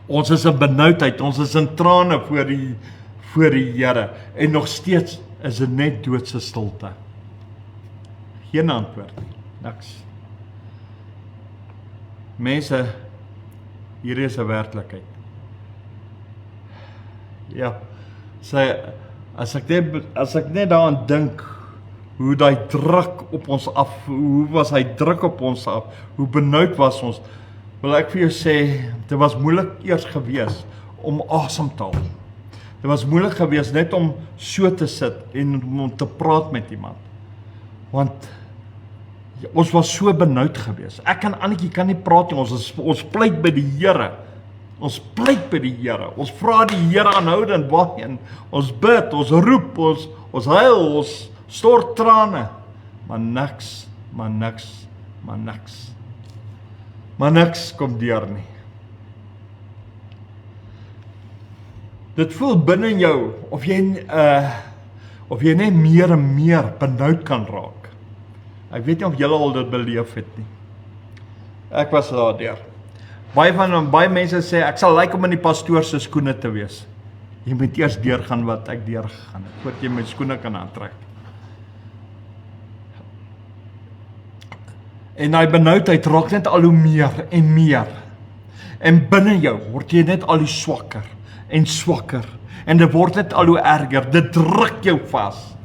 B: Ons is in benoudheid, ons is in trane voor die Here. En nog steeds is dit net doodse stilte. Geen antwoord nie, niks. Mense, hier is 'n werklikheid. Ja, as ek net daaraan dink, hoe daai druk op ons af, hoe was hy druk op ons af, hoe benoud was ons, wil ek vir jou sê, dit was moeilik eers gewees om asem te haal. Dit was moeilik gewees net om so te sit en om te praat met iemand. Want ons was so benoud gewees. Ek en Annetjie kan nie praat nie, ons pleit by die Here. Ons pleit by die Here. Ons vra die Here aanhoudend waarheen. Ons bid, ons roep, ons huil, ons stort trane. Maar niks kom deur nie. Dit voel binne jou of jy net meer en meer benoud kan raak. Ek weet nie of julle al dit beleef het nie. Ek was daardeur. Baie mense sê, ek sal like om in die pastoor se skoene te wees. Jy moet eers deurgaan wat ek deurgegaan het, voordat jy my skoene kan aantrek. En daai benoudheid raak net al hoe meer en meer. En binne jou word jy net al hoe swakker en swakker. En dit word net al hoe erger. Dit druk jou vas.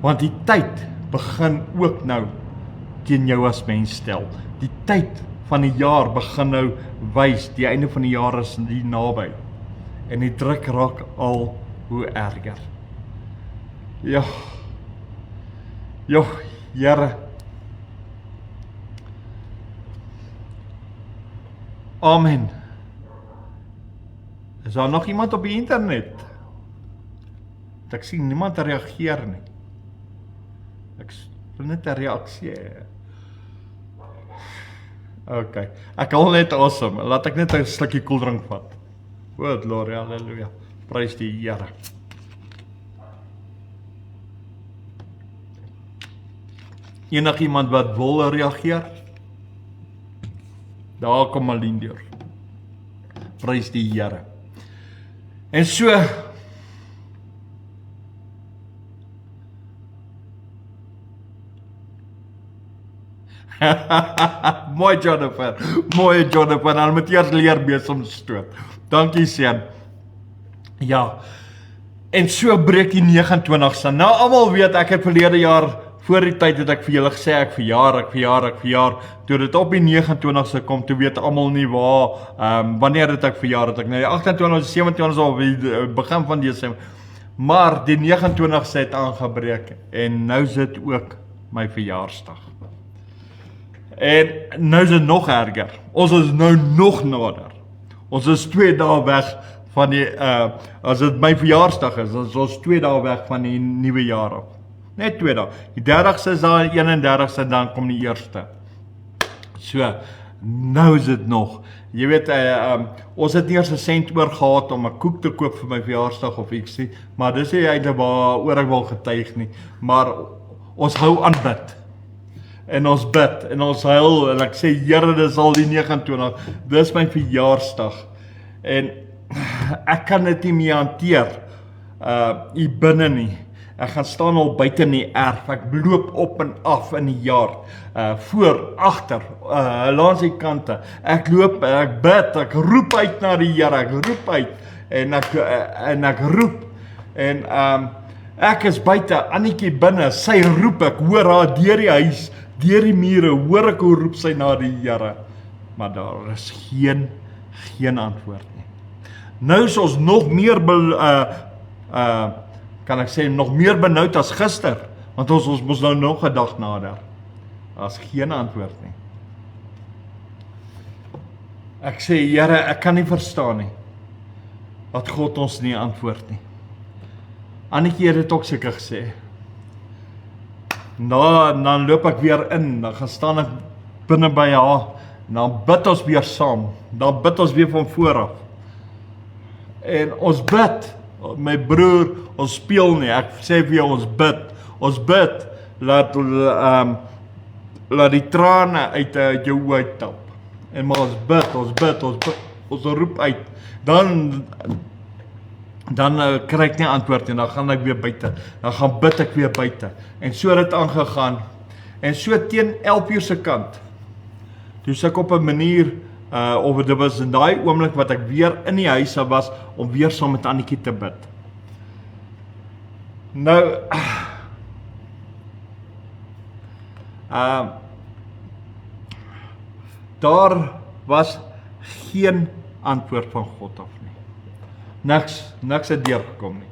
B: Want die tyd begin ook nou teen jou as mens stel. Die tyd van die jaar begin nou wys, die einde van die jaar is nie naby. En die druk raak al hoe erger. Ja, Here. Amen. Is daar nog iemand op die internet? Ek sien niemand reageer nie. Ek wil net 'n reaksie hê. Ok, ek haal net asem. Laat ek net 'n slukkie koeldrank vat. O, glorie, halleluja. Prys die Here. Enigiemand wat wil reageer? Daar kom Malien deur. Prys die Here. En so mooi Jonathan, dan moet eers leer besem stoot. Dankie seun. Ja. En so breek die 29ste. Nou almal weet ek het verlede jaar voor die tyd het ek vir julle gesê ek verjaar. Toe dit op die 29ste kom, toe weet almal nie wanneer het ek verjaar het ek nou die 28, 27 of die begin van Desember. Maar die 29ste het aangebreek en nou is dit ook my verjaarsdag. En nou is dit nog erger. Ons is nou nog nader. Ons is 2 dae weg van die as dit my verjaarsdag is, dan is ons 2 dae weg van die nuwe jaar af. Net 2 dae. Die 30ste is daar, 31ste dan kom die 1ste. So, nou is dit nog. Jy weet, ons het nie eers 'n sent oor gehad om 'n koek te koop vir my verjaarsdag of iets nie, maar dis nie eintlik waaroor ek wil getuig nie, maar ons hou aan bid. En ons bid, en ons huil, en ek sê, Here, dis al die 29, dis my verjaarsdag, en ek kan dit nie meer hanteer, hier binne nie. Ek gaan staan al buite in die erf, ek loop op en af in die yard, voor, agter, langs die kante, ek loop, ek bid, ek roep uit na die Here, ek roep uit, en ek roep, en ek is buite, Annetjie binne, sy roep, ek hoor haar deur die huis, deur die mure, hoor ek hoe roep sy na die Here, maar daar is geen antwoord nie. Nou is ons nog meer kan ek sê, nog meer benoud as gister, want ons mos nou nog 'n dag nader. Daar's geen antwoord nie. Ek sê, Here, ek kan nie verstaan nie, dat God ons nie antwoord nie. Annetjie het dit ook seker gesê. Dan loop ek weer in, dan gaan staan ek binne by haar, dan bid ons weer saam, dan bid ons weer van vooraf. En ons bid, my broer, ons speel nie, ek sê vir jou, ons bid, laat die trane uit jou oë uittap. En maar ons bid, ons roep uit, dan kry ek nie antwoord en dan gaan ek weer buite, dan gaan bid ek weer buite, en so het dit aangegaan, en so teen 11 uur se kant, toe ek op 'n manier, of dit was in daai oomblik wat ek weer in die huis was, om weer saam met Annetjie te bid. Nou, daar was geen antwoord van God af nie. Niks het deurgekom nie.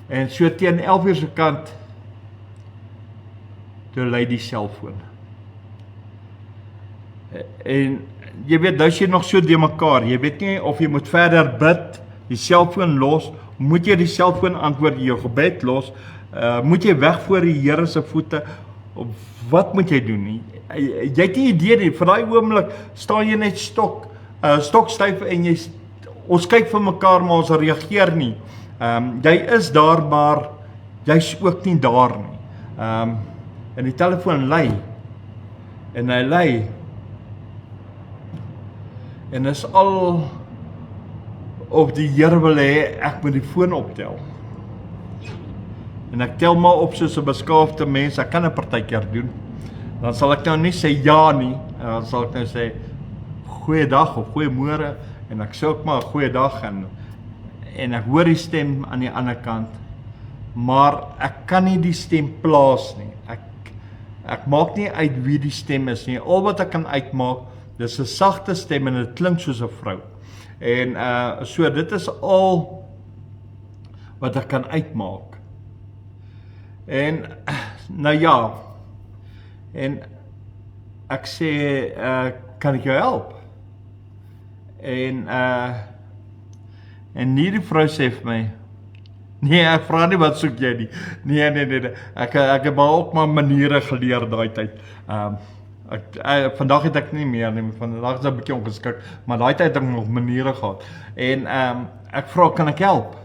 B: En so teen 11 uur se kant, toe lui die selfoon. En jy weet, nou is jy nog so de mekaar, jy weet nie of jy moet verder bid, die selfoon los, moet jy die selfoon antwoord, jou gebed los, moet jy weg voor die Here se voete, of wat moet jy doen nie? Jy het nie idee nie, vir daai oomblik staan jy net stokstyf en ons kyk vir mekaar, maar ons reageer nie. Jy is daar, maar jy's ook nie daar nie. En die telefoon lui, en hy lui, en is al of die Here wil hê ek moet die foon optel. En ek tel maar op soos 'n beskaafde mens, ek kan 'n partykeer doen. Dan sal ek nou nie sê ja nie, dan sal ek nou sê goeiedag of goeiemôre, en ek sê ook maar goeiedag, en ek hoor die stem aan die ander kant, maar ek kan nie die stem plaas nie. Ek maak nie uit wie die stem is nie. Al wat ek kan uitmaak, dis 'n sagte stem en dit klink soos 'n vrou. En so dit is al wat ek kan uitmaak. En nou ja, en ek sê, kan ek jou help? En hierdie vrou sê vir my, nee, ek vra nie wat soek jy nie. Nee. Ek het maar ook maar maniere geleer daai tyd. Vandag het ek nie meer nie, vandag is ek 'n bietjie ongeskik, maar daai tyd het ek nog maniere gehad. En ek vra, kan ek help?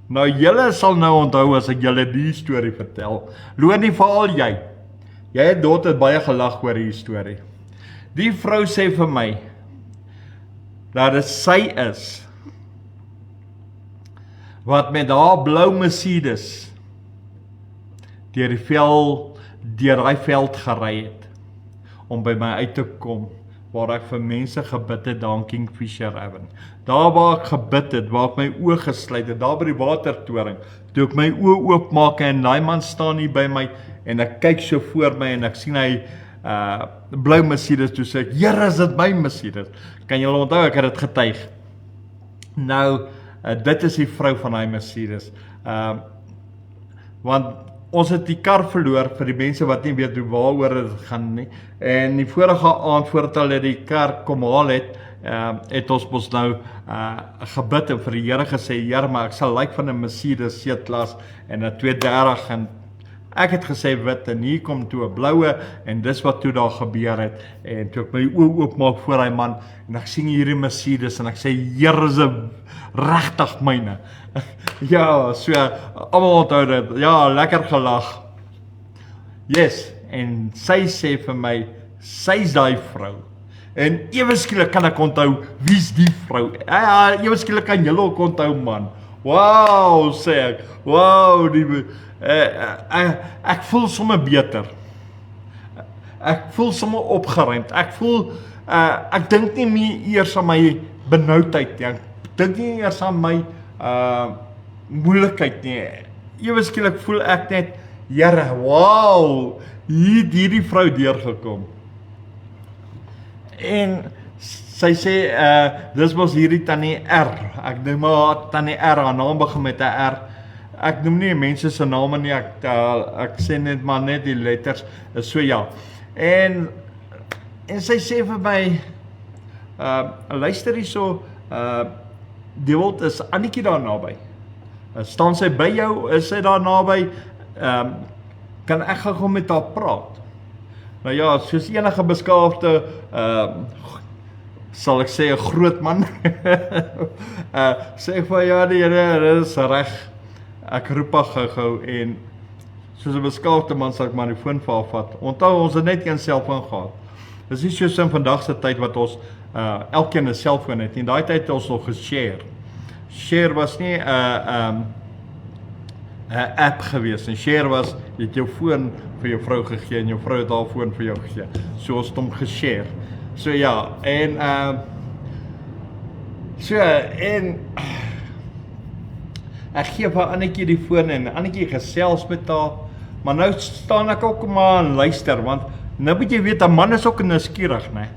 B: Nou, julle sal nou onthou as ek julle die storie vertel. Loonie, veral jy. Jy het dood baie gelag oor die storie. Die vrou sê vir my, dat dit sy is, wat met haar blou Mercedes deur daai veld gery het, om by my uit te kom, waar ek vir mense gebid het, daar in Kingfisher Avenue. Daar waar ek gebid het, waar ek my oë gesluit het, daar by die watertoring, toe ek my oë oopmaak en daai man staan hier by my, en ek kyk so voor my, en ek sien hy blou Mercedes, toe sê ek, Here, is dit my Mercedes? Kan julle onthou, ek het dit getuig. Nou, dit is die vrou van hy Mercedes. Want ons het die kar verloor, vir die mense wat nie weet waaroor dit gaan nie. En die vorige aand, voordat hulle die kar kom haal het ons mos nou gebid en vir die Here gesê, Here, maar ek sal lyk van 'n Mercedes C-klas en 'n 230 en ek het gesê wit en hier kom toe 'n bloue en dis wat toe daar gebeur het. En toe ek my oë oopmaak voor hy man en ek sien hierdie Mercedes en ek sê, Here, is regtig myne. Ja, so, almal onthou dit, ja, lekker gelag. Yes, en sy sê vir my, sy's daai vrou. En ewe skielik kan ek onthou, wie's die vrou? Ja, ewe skielik kan julle ook onthou, man. Wow, sê ek, wow, ek voel sommer beter. Ek voel sommer opgeruimd. Ek voel, ek dink nie meer eers aan my benoudheid nie. Ek dink nie eers aan my moeilikheid nie. Ewe skielik voel ek net, Here, wow, hierdie vrou deurgekom. En sy sê, dis mos hierdie Tannie R. Ek noem maar Tannie R, haar naam begin met 'n R. Ek noem nie mense se name nie, ek sê net maar net die letters, so ja. En sy sê vir my, luister hierso, Dewald, is Annetjie daar naby? Staan sy by jou, is sy daar naby? Kan ek gou met haar praat? Nou ja, soos enige beskaafde, sal ek sê 'n groot man, sê vir ja, die Here, dis reg. Ek roep haar gou en soos 'n beskaafde man sal ek maar die foon vir haar vat. Onthou, ons het net een selfoon gehad. Dis nie soos in vandag se tyd wat ons elkeen 'n selfoon het nie. Daai tyd het ons nog geshare. Share was nie 'n app gewees. En share was, jy het jou foon vir jou vrou gegee en jou vrou het haar foon vir jou gegee. So ons het hom geshare. So ja, en ek gee vir Annetjie die foon en Annetjie gesels met haar, maar nou staan ek ook maar en luister, want nou moet jy weet, 'n man is ook nuuskierig, né?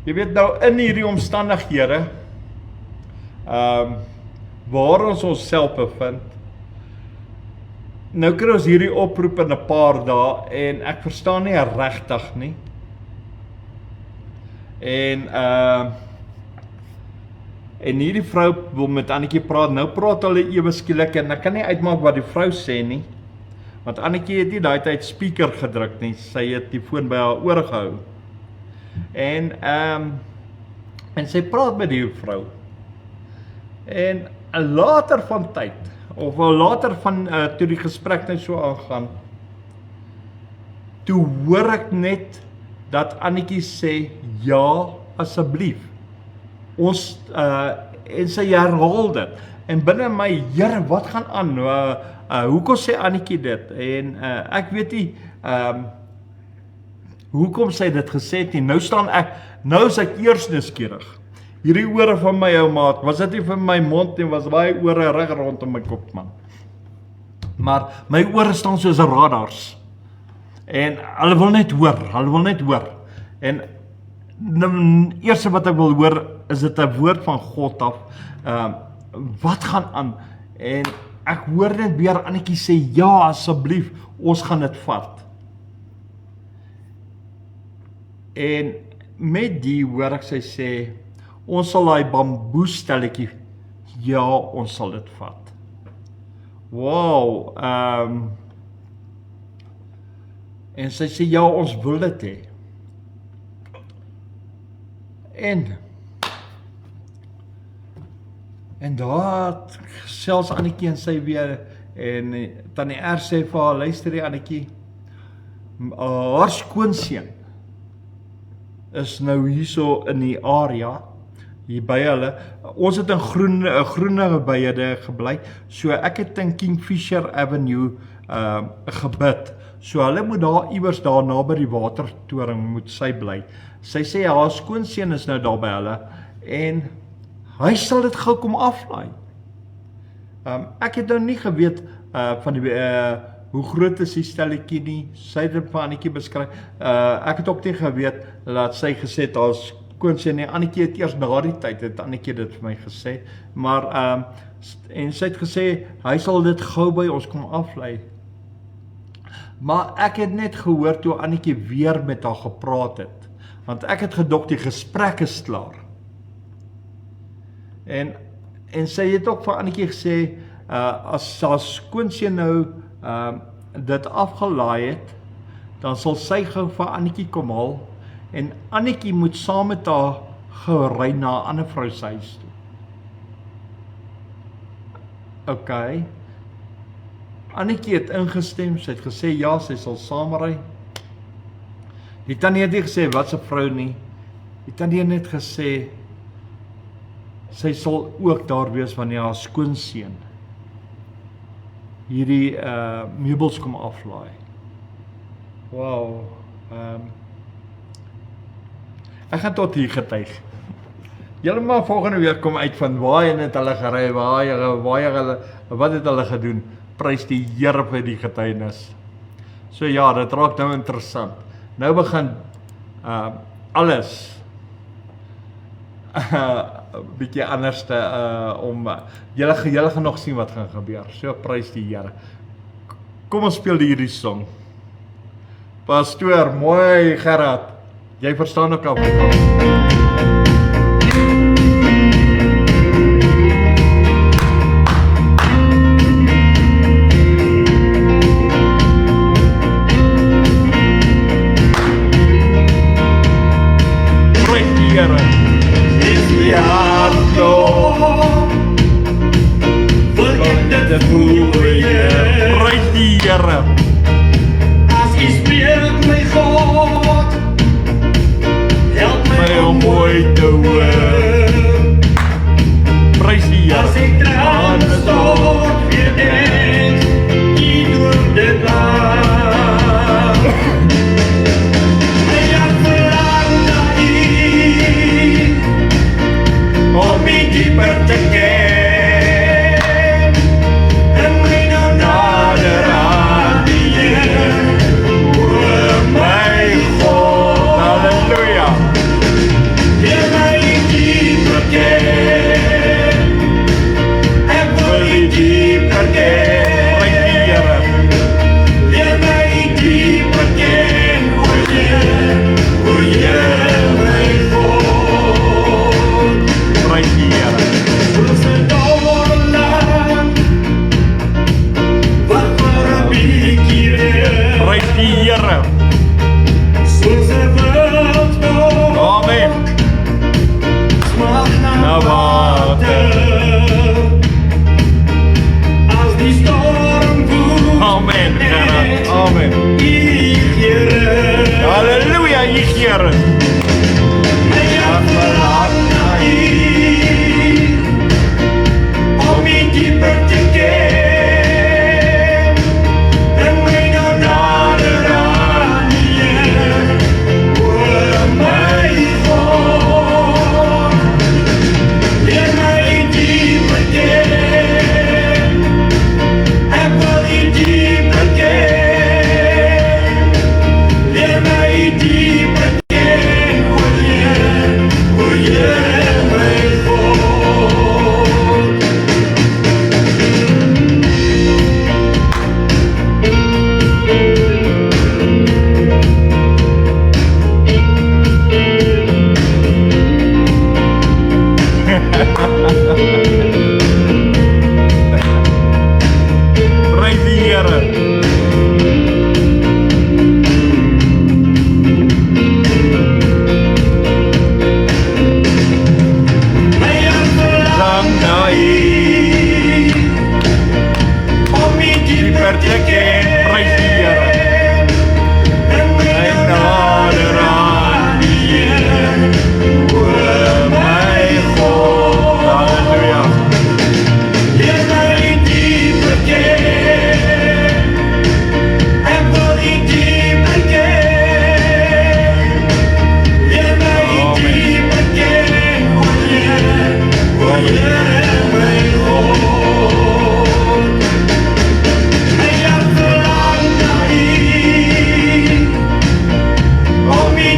B: Jy weet nou, in hierdie omstandighede, waar ons onsself bevind, nou kry ons hierdie oproep in 'n paar dae, en ek verstaan nie regtig nie, en hierdie vrou wil met Annetjie praat, nou praat hulle ewe skielik, en ek kan nie uitmaak wat die vrou sê nie, want Annetjie het nie daai tyd speaker gedruk nie, sy het die foon by haar oor gehou, en sy praat met die vrou, en later van tyd, of later van, toe die gesprek net so aangaan, toe hoor ek net, dat Annetjie sê, ja, asseblief, ons, en sy herhaal dit, en binne my, Here, wat gaan aan, hoekom sê Annetjie dit, en ek weet nie, hoekom sy dit gesê het nie, nou is ek eers nuuskierig, hierdie ore van my ou maat, was dit nie vir my mond nie, was baie ore reg rondom my kop, man, maar my ore staan soos radars, En hulle wil net hoor. En die eerste wat ek wil hoor, is dit 'n woord van God af. Wat gaan aan? En ek hoor net weer Annetjie sê, ja, asseblief, ons gaan dit vat. En met die hoor ek sy sê, ons sal daai bamboestelletjie, ja, ons sal dit vat. Wow, en sy sê, ja, ons wil dit hê. En daar selfs Annetjie en sy weer, en Tannie R sê vir haar, luister die Annetjie, haar skoonseun is nou hierso in die area, hier by hulle. Ons het in groene byhede gebly, so ek het in Kingfisher Avenue gebid. So hulle moet daar iewers daar naby die watertoring moet sy bly. Sy sê haar skoonseun is nou daar by hulle en hy sal dit gou kom aflaai. Ek het nou nie geweet van die hoe groot is die stelletjie nie. Sy het dit vir Annetjie beskryf. Ek het ook nie geweet dat sy gesê het haar skoonseun nie. Annetjie het eers na die tyd het Annetjie dit vir my gesê. Maar en sy het gesê hy sal dit gou by ons kom aflei. Maar ek het net gehoor toe Annetjie weer met haar gepraat het. Want ek het gedog die gesprek is klaar. En sy het ook vir Annetjie gesê, as haar skoonseun nou dit afgelaai het, dan sal sy gou vir Annetjie kom haal, en Annetjie moet saam met haar gery na 'n ander vrou se huis toe. OK. Annetjie het ingestem, sy het gesê ja, sy sal saamry. Die tannie het nie gesê wat se vrou nie. Die tannie het net gesê sy sal ook daar wees wanneer haar skoonseun hierdie meubels kom aflaai. Wow. Ek gaan tot hier getuig. Julle maar volgende week kom uit van waar het hulle gery, wat het hulle gedoen. Prys die Here vir die getuienis. So ja, dit raak nou interessant. Nou begin alles bietjie anders om julle gaan nog sien wat gaan gebeur. So prys die Here. Kom ons speel hierdie song. Pastoor, mooi Gerard. Jy verstaan ook Afrikaans.
A: As U spreek my God, help my om mooi te hoor.
B: Prys die Here.
A: As ek trane stort, weer denk U doen dit lang. My hart verlang na U, om U dieper te ken.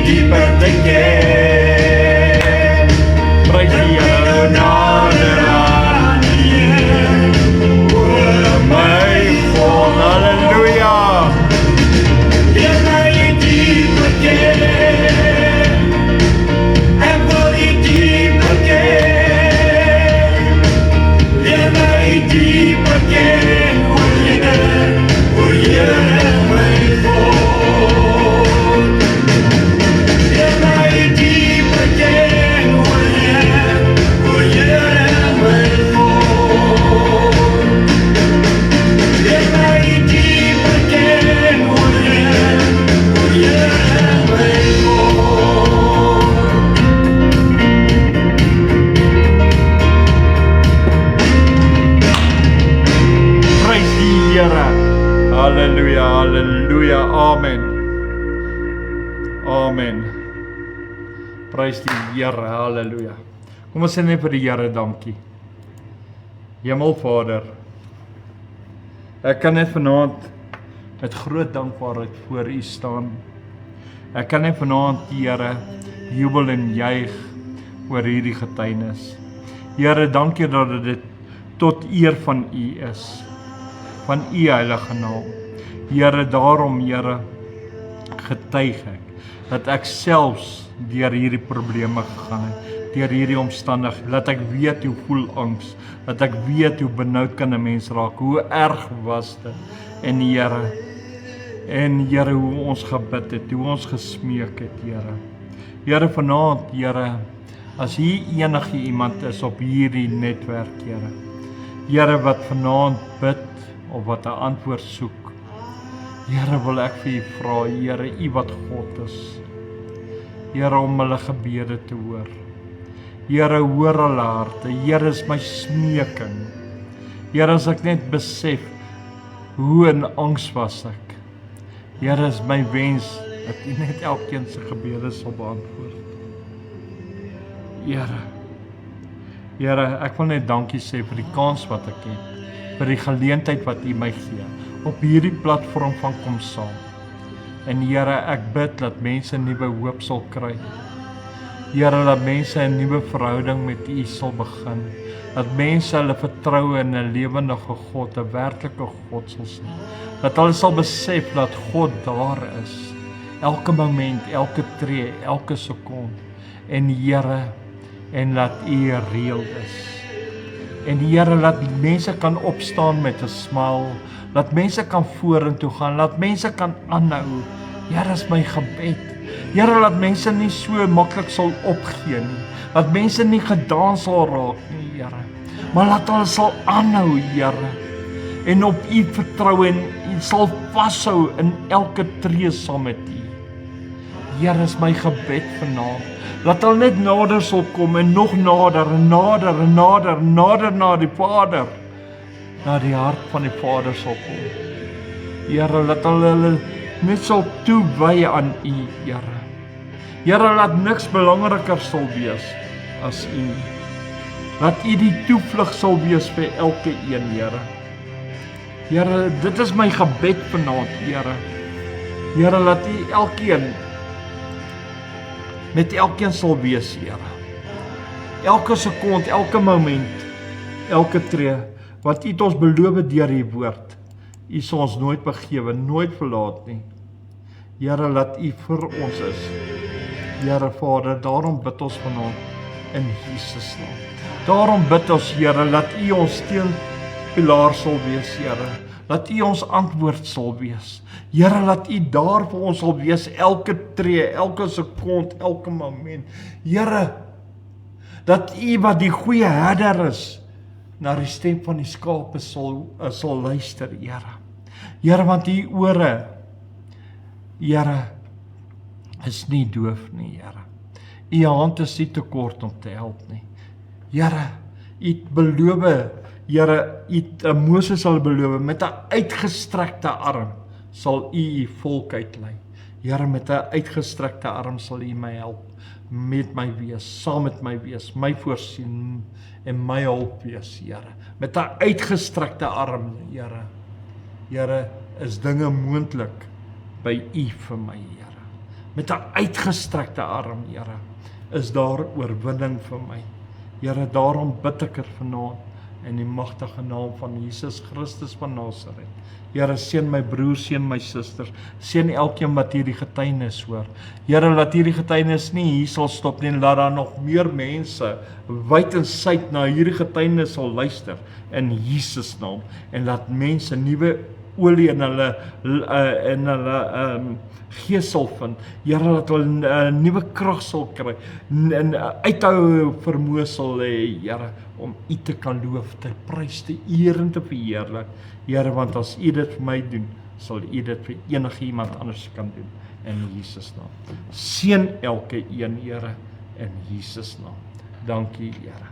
A: dieper te ken.
B: Prys die Here, hoe nader aan
A: O my God,
B: Halleluja.
A: leer my dieper ken. Ek wil U dieper ken. Leer my dieper ken. O Here, my God. Leer my dieper ken. O Here, my God. Leer my dieper ken. O Here, my God.
B: Prys die Here. Halleluja, halleluja, amen. Amen. Prys die Here, halleluja. Kom ons sê net vir die Here dankie. Hemelvader, ek kan net vanaand met groot dankbaarheid voor U staan. Ek kan net vanaand, Here, jubel en juig oor hierdie getuienis. Here, dankie dat dit tot eer van U is, van U heilige naam. Here, daarom, Here, getuig ek, dat ek selfs deur hierdie probleme gegaan het, deur hierdie omstandighede, dat ek weet hoe voel angs, dat ek weet hoe benoud kan 'n mens raak, hoe erg was dit, en Here, hoe ons gebid het, hoe ons gesmeek het, Here. Here, vanaand, Here, as hier enige iemand is op hierdie netwerk, Here, wat vanaand bid, of wat 'n antwoord soek, Here, wil ek vir U vra, Here, U wat God is, Here, om hulle gebede te hoor. Here, hoor hulle harte. Here, is my smeeking. Here, as ek net besef hoe in angs was ek. Here, is my wens dat U net elkeen se gebede sal beantwoord. Here, ek wil net dankie sê vir die kans wat ek het, vir die geleentheid wat U my gee op hierdie platform van Kom Saam. En Here, ek bid dat mense nuwe hoop sal kry. Here, dat mense 'n nuwe verhouding met U sal begin. Dat mense hulle vertroue in 'n lewendige God, 'n werklike God sal sien. Dat hulle sal besef dat God daar is. Elke moment, elke tree, elke sekonde. En Here, en dat U reël is. En Here, laat mense kan opstaan met 'n smile. Laat mense kan vorentoe gaan, laat mense kan aanhou. Here, is my gebed. Here, laat mense nie so maklik sal opgee nie. Laat mense nie gedaan sal raak nie, Here. Maar laat hulle sal aanhou, Here. En op U vertrou en U sal vashou in elke tree saam met U. Here, is my gebed vanaand. Laat hulle net nader sal kom en nog nader en nader en nader en nader na die Vader. Na die hart van die Vader sal kom. Here, laat hulle net sal toewy aan U, Here. Here, laat niks belangriker sal wees as U. Laat U die toevlug sal wees vir elke een, Here. Here, dit is my gebed vanaand, Here. Here, laat U elkeen met elkeen sal wees, Here. Elke sekond, elke moment, elke tree, wat U het ons beloof deur U woord. U sal ons nooit begewe, nooit verlaat nie. Here, laat U vir ons is. Here Vader, daarom bid ons vanaand in Jesus naam. Daarom bid ons, Here, laat U ons steunpilaar sal wees, Here. Laat U ons antwoord sal wees. Here, laat U daar vir ons sal wees elke tree, elke sekond, elke moment. Here, dat U wat die goeie herder is, na die stem van die skape sal luister, Here. Here, want U ore, Here, is nie doof nie, Here. U hand is nie te kort om te help nie. Here, U het beloof, Here, U het Moses sal beloof, met 'n uitgestrekte arm sal U volk uitlei. Here, met 'n uitgestrekte arm sal U my help, met my wees, saam met my wees, my voorsien en my hulp wees, Here. Met 'n uitgestrekte arm, Here. Here, is dinge moontlik by U vir my, Here. met 'n uitgestrekte arm, Here, is daar oorwinning vir my. Here, daarom bid ek vanaand in die magtige naam van Jesus Christus van Nasaret. Here, seën my broers, seën my susters, seën elkeen wat hierdie getuienis hoor. Here, laat hierdie getuienis nie hier sal stop nie, laat daar nog meer mense wyd en suid na hierdie getuienis sal luister in Jesus naam, en laat mense nuwe olie in hulle gees sal vind. Here, dat hulle nuwe krag sal kry, en uithou vermoë sal hê, Here, om U te kan loof, te prys, te eer en te verheerlik. Here, want as U dit vir my doen, sal U dit vir enige iemand anders kan doen, in Jesus naam. Seën elke een, Here, in Jesus naam. Dankie, Here.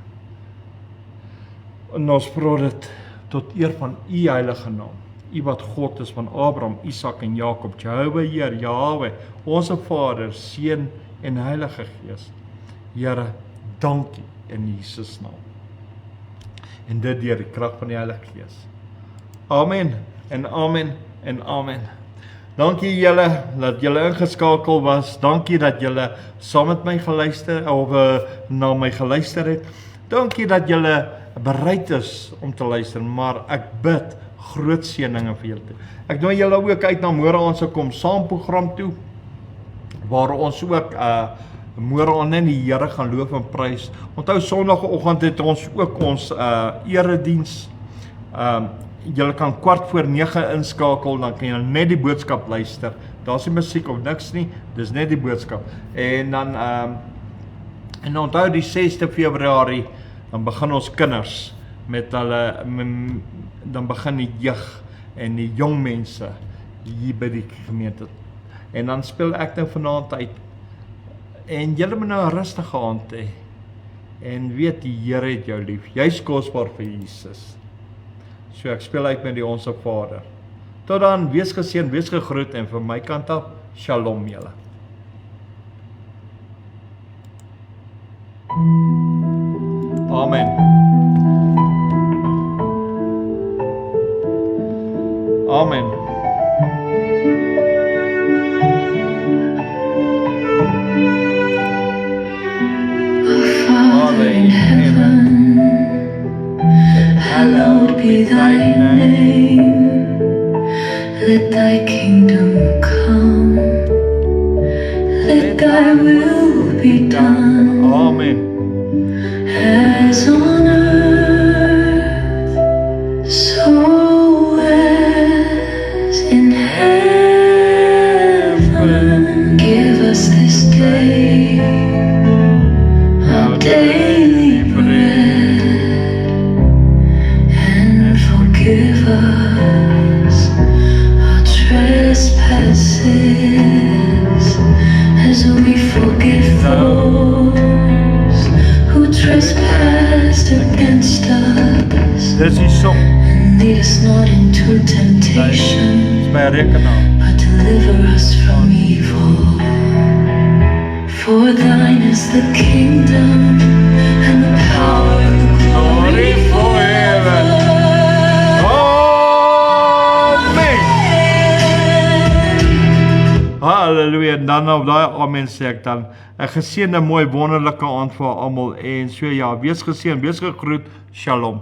B: En ons vra dit tot eer van U heilige naam. U wat God is van Abraham, Isak en Jakob, Jehovah Heer, Jahwe, onze Vader, Seun en Heilige Gees. Here, dankie in Jesus naam. En dit deur die krag van die Heilige Gees. Amen en amen en amen. Dankie julle dat julle ingeskakel was. Dankie dat julle saam met my geluister of na my geluister het. Dankie dat julle bereid is om te luister, maar ek bid groot seëninge vir julle toe. Ek nooi julle ook uit na môre ons kom saam program toe, waar ons ook môre aan in die Here gaan loof en prys. Onthou Sondagoggend het ons ook ons erediens. Julle kan 8:45 inskakel, dan kan julle net die boodskap luister. Daar's nie musiek of niks nie, dis net die boodskap. En dan en onthou die 6de Februarie, dan begin ons kinders met hulle, dan begin die jeug en die jong mense hier by die gemeente. En dan speel ek nou vanaand uit. En julle moet nou 'n rustige aand hê. En weet die Here het jou lief. Jy's kosbaar vir Jesus. So ek speel uit met die Onse Vader. Tot dan, wees geseën, wees gegroet en van my kant af, Shalom julle. Amen. Amen.
C: Father in heaven, hallowed be thy name. Let thy kingdom come. Let thy will be done.
B: Amen.
C: As on earth, so as in heaven. Give us this day our daily bread, and forgive us our trespasses, as we forgive those who trespass against us.
B: Dis die song.
C: And lead us not into temptation,
B: Dis my rekenaar.
C: but deliver us from evil. For thine is the kingdom and the power and the glory forever.
B: Amen. Halleluja. En dan op daai amen sê ek dan 'n geseënde, mooi, wonderlike aand vir almal. En so ja, wees geseën, wees gegroet. Shalom.